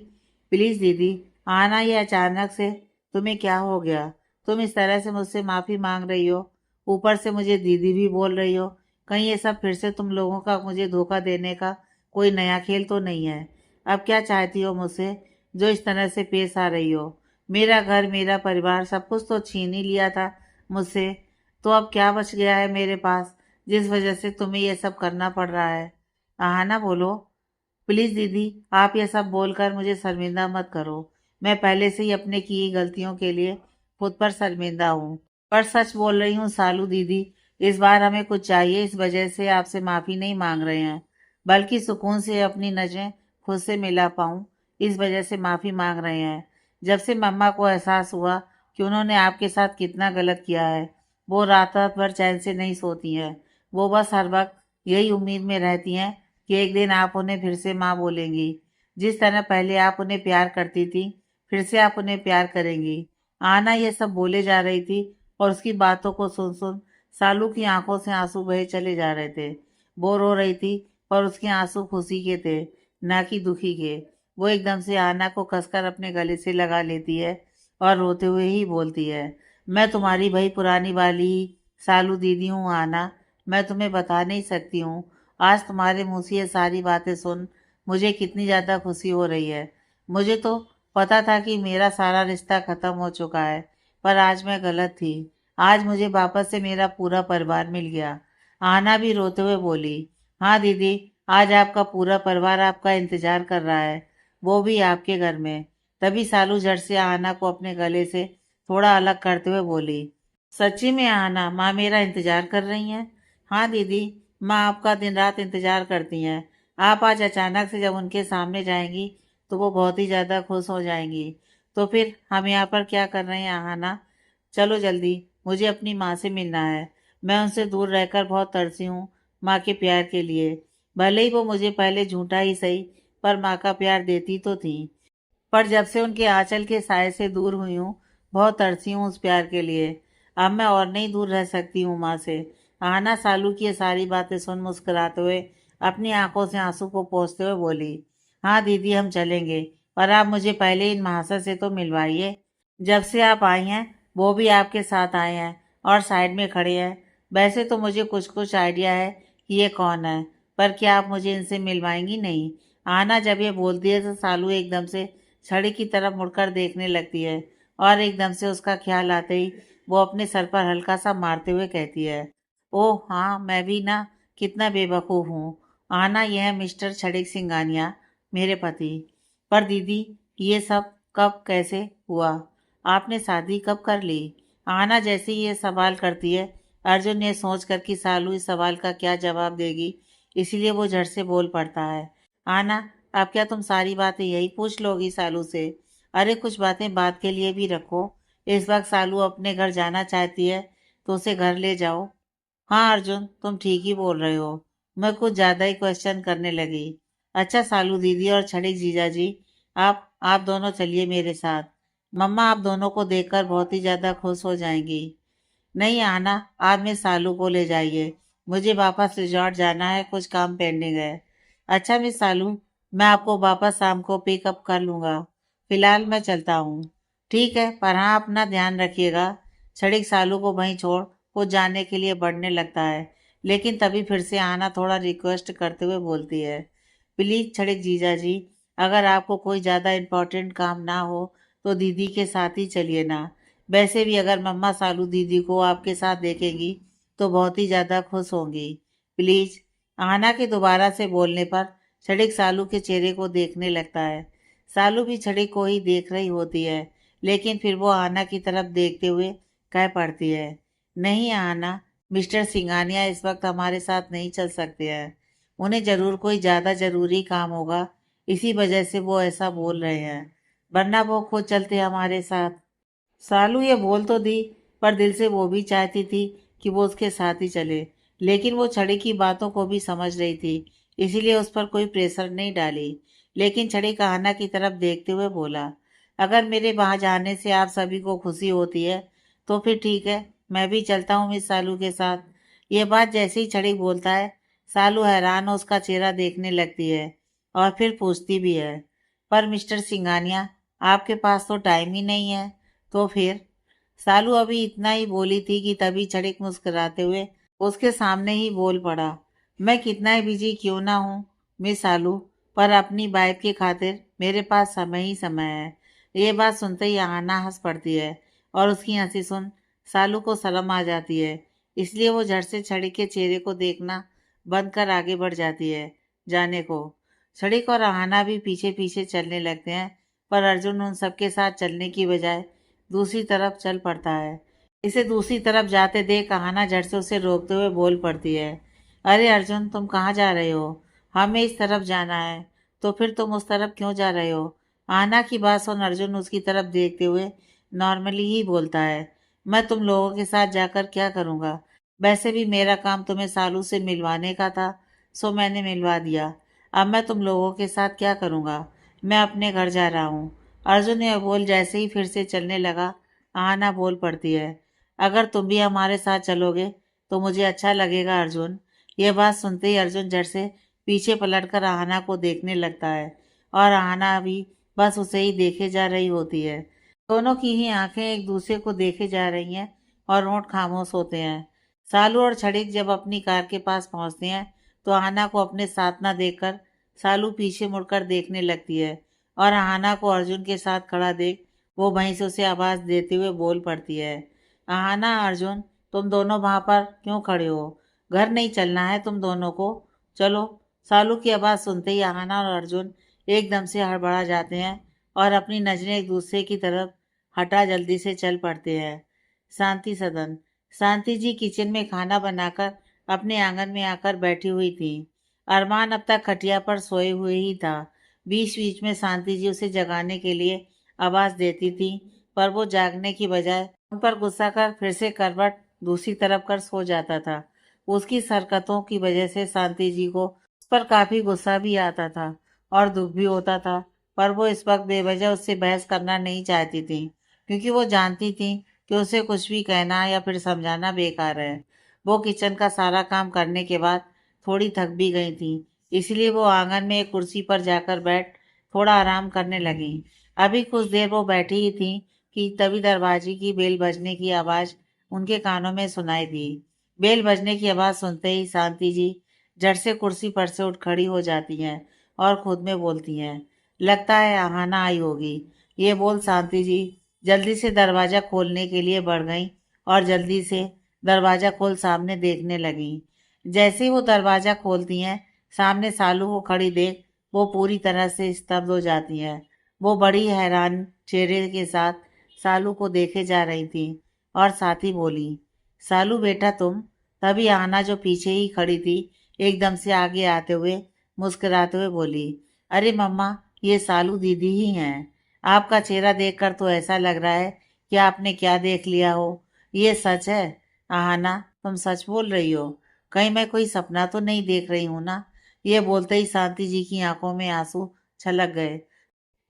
प्लीज़ दीदी। आना, ये अचानक से तुम्हें क्या हो गया? तुम इस तरह से मुझसे माफ़ी मांग रही हो, ऊपर से मुझे दीदी भी बोल रही हो। कहीं ये सब फिर से तुम लोगों का मुझे धोखा देने का कोई नया खेल तो नहीं है? अब क्या चाहती हो मुझसे जो इस तरह से पेश आ रही हो? मेरा घर, मेरा परिवार, सब कुछ तो छीन ही लिया था मुझसे। तो अब क्या बच गया है मेरे पास, जिस वजह से तुम्हें ये सब करना पड़ रहा है? आहाना बोलो, प्लीज दीदी, आप ये सब बोलकर मुझे शर्मिंदा मत करो। मैं पहले से ही अपने की गलतियों के लिए खुद पर शर्मिंदा हूँ। पर सच बोल रही हूँ सालू दीदी, इस बार हमें कुछ चाहिए, इस वजह से आपसे माफी नहीं मांग रहे हैं, बल्कि सुकून से अपनी नजरें खुद से मिला पाऊँ, इस वजह से माफी मांग रहे हैं। जब से मम्मा को एहसास हुआ कि उन्होंने आपके साथ कितना गलत किया है, वो रात रात भर चैन से नहीं सोती हैं। वो बस हर वक्त यही उम्मीद में रहती हैं कि एक दिन आप उन्हें फिर से माँ बोलेंगी। जिस तरह पहले आप उन्हें प्यार करती थी, फिर से आप उन्हें प्यार करेंगी। आना ये सब बोले जा रही थी और उसकी बातों को सुन सुन सालू की आंखों से आंसू बहे चले जा रहे थे। वो रो रही थी, पर उसके आंसू खुशी के थे, ना कि दुखी के। वो एकदम से आना को कसकर अपने गले से लगा लेती है और रोते हुए ही बोलती है, मैं तुम्हारी भाई पुरानी वाली सालू दीदी हूँ आना। मैं तुम्हें बता नहीं सकती हूँ, आज तुम्हारे मुंह से ये सारी बातें सुन मुझे कितनी ज़्यादा खुशी हो रही है। मुझे तो पता था कि मेरा सारा रिश्ता ख़त्म हो चुका है, पर आज मैं गलत थी। आज मुझे वापस से मेरा पूरा परिवार मिल गया। आना भी रोते हुए बोली, हाँ दीदी, आज आपका पूरा परिवार आपका इंतजार कर रहा है, वो भी आपके घर में। तभी सालू झट से आना को अपने गले से थोड़ा अलग करते हुए बोली, सच्ची में आना, माँ मेरा इंतजार कर रही हैं? हाँ दीदी, माँ आपका दिन रात इंतजार करती हैं। आप आज अचानक से जब उनके सामने जाएंगी तो वो बहुत ही ज़्यादा खुश हो जाएंगी। तो फिर हम यहाँ पर क्या कर रहे हैं आहाना? चलो जल्दी, मुझे अपनी माँ से मिलना है। मैं उनसे दूर रहकर बहुत तरसी हूँ माँ के प्यार के लिए। भले ही वो मुझे पहले झूठा ही सही, पर माँ का प्यार देती तो थी। पर जब से उनके आंचल के साय से दूर हुई हूँ, बहुत तरसी हूँ उस प्यार के लिए। अब मैं और नहीं दूर रह सकती हूँ माँ से। आना सालू की ये सारी बातें सुन मुस्कुराते हुए अपनी आंखों से आंसू को पोंछते हुए बोली, हाँ दीदी, हम चलेंगे, पर आप मुझे पहले इन महाशय से तो मिलवाइए। जब से आप आई हैं वो भी आपके साथ आए हैं और साइड में खड़े हैं। वैसे तो मुझे कुछ कुछ आइडिया है कि ये कौन है, पर क्या आप मुझे इनसे मिलवाएंगी नहीं? आना जब ये बोलती है तो सालू एकदम से छड़ी की तरफ मुड़कर देखने लगती है और एकदम से उसका ख्याल आते ही वो अपने सर पर हल्का सा मारते हुए कहती है, ओह हाँ, मैं भी ना कितना बेवकूफ़ हूँ। आना, यह है मिस्टर छड़िक सिंगानिया, मेरे पति। पर दीदी, ये सब कब कैसे हुआ? आपने शादी कब कर ली? आना जैसे ही ये सवाल करती है, अर्जुन ये सोच कर कि सालू इस सवाल का क्या जवाब देगी, इसीलिए वो झट से बोल पड़ता है, आना, अब क्या तुम सारी बातें यही पूछ लोगी सालू से? अरे कुछ बातें बात के लिए भी रखो। इस वक्त सालू अपने घर जाना चाहती है तो उसे घर ले जाओ। हाँ अर्जुन, तुम ठीक ही बोल रहे हो। मैं कुछ ज्यादा ही क्वेश्चन करने लगी। अच्छा सालू दीदी और छड़िक जीजा जी, आप दोनों चलिए मेरे साथ। मम्मा आप दोनों को देखकर बहुत ही ज्यादा खुश हो जाएंगी। नहीं आना, आप मिस सालू को ले जाइए। मुझे वापस रिजॉर्ट जाना है, कुछ काम पेंडिंग है। अच्छा मिस सालू, मैं आपको वापस शाम को पिकअप कर लूँगा। फिलहाल मैं चलता हूँ। ठीक है, पर हाँ अपना ध्यान रखिएगा। छड़िक सालू को वहीं छोड़ खुद जाने के लिए बढ़ने लगता है, लेकिन तभी फिर से आना थोड़ा रिक्वेस्ट करते हुए बोलती है, प्लीज़ छड़िक जीजा जी, अगर आपको कोई ज़्यादा इम्पोर्टेंट काम ना हो तो दीदी के साथ ही चलिए ना। वैसे भी अगर मम्मा सालू दीदी को आपके साथ देखेंगी तो बहुत ही ज़्यादा खुश होंगी। प्लीज़। आना के दोबारा से बोलने पर छड़िक सालू के चेहरे को देखने लगता है। सालू भी छड़िक को ही देख रही होती है, लेकिन फिर वो आना की तरफ देखते हुए कह पड़ती है, नहीं आना, मिस्टर सिंगानिया इस वक्त हमारे साथ नहीं चल सकते हैं। उन्हें ज़रूर कोई ज़्यादा ज़रूरी काम होगा, इसी वजह से वो ऐसा बोल रहे हैं, वरना वो खुद चलते हमारे साथ। सालू ये बोल तो दी, पर दिल से वो भी चाहती थी कि वो उसके साथ ही चले, लेकिन वो छड़ी की बातों को भी समझ रही थी, इसीलिए उस पर कोई प्रेशर नहीं डाली। लेकिन छड़ी कहाना की तरफ देखते हुए बोला, अगर मेरे वहाँ जाने से आप सभी को खुशी होती है तो फिर ठीक है, मैं भी चलता हूँ मिस सालू के साथ। ये बात जैसे ही छड़ी बोलता है, सालू हैरान हो उसका चेहरा देखने लगती है और फिर पूछती भी है, पर मिस्टर सिंगानिया, आपके पास तो टाइम ही नहीं है। तो फिर? सालू अभी इतना ही बोली थी कि तभी छड़िक मुस्कुराते हुए उसके सामने ही बोल पड़ा, मैं कितना ही बिजी क्यों ना हूँ मिस सालू, पर अपनी वाइफ की खातिर मेरे पास समय ही समय है। ये बात सुनते ही आहाना हंस पड़ती है और उसकी हंसी सुन सालू को शर्म आ जाती है। इसलिए वो झट से छड़ी के चेहरे को देखना बंद कर आगे बढ़ जाती है जाने को। छड़िक और आहाना भी पीछे पीछे चलने लगते हैं, पर अर्जुन उन सबके साथ चलने की बजाय दूसरी तरफ चल पड़ता है। इसे दूसरी तरफ जाते देख आहाना झट से उसे रोकते हुए बोल पड़ती है, अरे अर्जुन, तुम कहाँ जा रहे हो? हमें इस तरफ जाना है। तो फिर तुम उस तरफ क्यों जा रहे हो? आना की बात सुन अर्जुन उसकी तरफ देखते हुए नॉर्मली ही बोलता है, मैं तुम लोगों के साथ जाकर क्या करूँगा? वैसे भी मेरा काम तुम्हें सालू से मिलवाने का था, सो मैंने मिलवा दिया। अब मैं तुम लोगों के साथ क्या करूँगा? मैं अपने घर जा रहा हूँ। अर्जुन ने बोल जैसे ही फिर से चलने लगा, आना बोल पड़ती है, अगर तुम भी हमारे साथ चलोगे तो मुझे अच्छा लगेगा अर्जुन। यह बात सुनते ही अर्जुन झट से पीछे पलटकर आहाना को देखने लगता है और आहाना भी बस उसे ही देखे जा रही होती है। दोनों की ही आंखें एक दूसरे को देखे जा रही हैं और होंठ खामोश होते हैं। सालू और छड़िक जब अपनी कार के पास पहुंचते हैं तो आहाना को अपने साथ न देखकर सालू पीछे मुड़कर देखने लगती है और आहाना को अर्जुन के साथ खड़ा देख वो वहीं से उसे आवाज देते हुए बोल पड़ती है, आहाना, अर्जुन, तुम दोनों वहां पर क्यों खड़े हो? घर नहीं चलना है तुम दोनों को? चलो। सालू की आवाज़ सुनते ही आहाना और अर्जुन एकदम से हड़बड़ा जाते हैं और अपनी नजरें एक दूसरे की तरफ हटा जल्दी से चल पड़ते हैं। शांति सदन। शांति जी किचन में खाना बनाकर अपने आंगन में आकर बैठी हुई थी। अरमान अब तक खटिया पर सोए हुए ही था। बीच बीच में शांति जी उसे जगाने के लिए आवाज देती थी, पर वो जागने की बजाय उन पर गुस्सा कर फिर से करवट दूसरी तरफ कर सो जाता था। उसकी हरकतों की वजह से शांति जी को उस पर काफी गुस्सा भी आता था और दुख भी होता था, पर वो इस वक्त बेवजह उससे बहस करना नहीं चाहती थी, क्योंकि वो जानती थी कि उसे कुछ भी कहना या फिर समझाना बेकार है। वो किचन का सारा काम करने के बाद थोड़ी थक भी गई थी, इसलिए वो आंगन में एक कुर्सी पर जाकर बैठ थोड़ा आराम करने लगी। अभी कुछ देर वो बैठी ही थी कि तभी दरवाजे की बेल बजने की आवाज उनके कानों में सुनाई दी। बेल बजने की आवाज सुनते ही शांति जी झट से कुर्सी पर से उठ खड़ी हो जाती हैं और खुद में बोलती हैं, लगता है आहाना आई होगी। ये बोल शांति जी जल्दी से दरवाजा खोलने के लिए बढ़ गई और जल्दी से दरवाजा खोल सामने देखने लगी। जैसे ही वो दरवाजा खोलती हैं, सामने सालू को खड़ी देख वो पूरी तरह से स्तब्ध हो जाती हैं। वो बड़ी हैरान चेहरे के साथ सालू को देखे जा रही थी और साथ ही बोली, सालू बेटा तुम? तभी आना जो पीछे ही खड़ी थी एकदम से आगे आते हुए मुस्कुराते हुए बोली, अरे मम्मा, ये सालू दीदी ही हैं। आपका चेहरा देखकर तो ऐसा लग रहा है कि आपने क्या देख लिया हो। ये सच है? आहाना, तुम सच बोल रही हो? कहीं मैं कोई सपना तो नहीं देख रही हूँ ना? ये बोलते ही शांति जी की आंखों में आंसू छलक गए।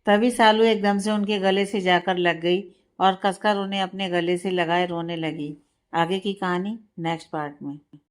तभी सालू एकदम से उनके गले से जाकर लग गई और कसकर उन्हें अपने गले से लगाए रोने लगी। आगे की कहानी नेक्स्ट पार्ट में।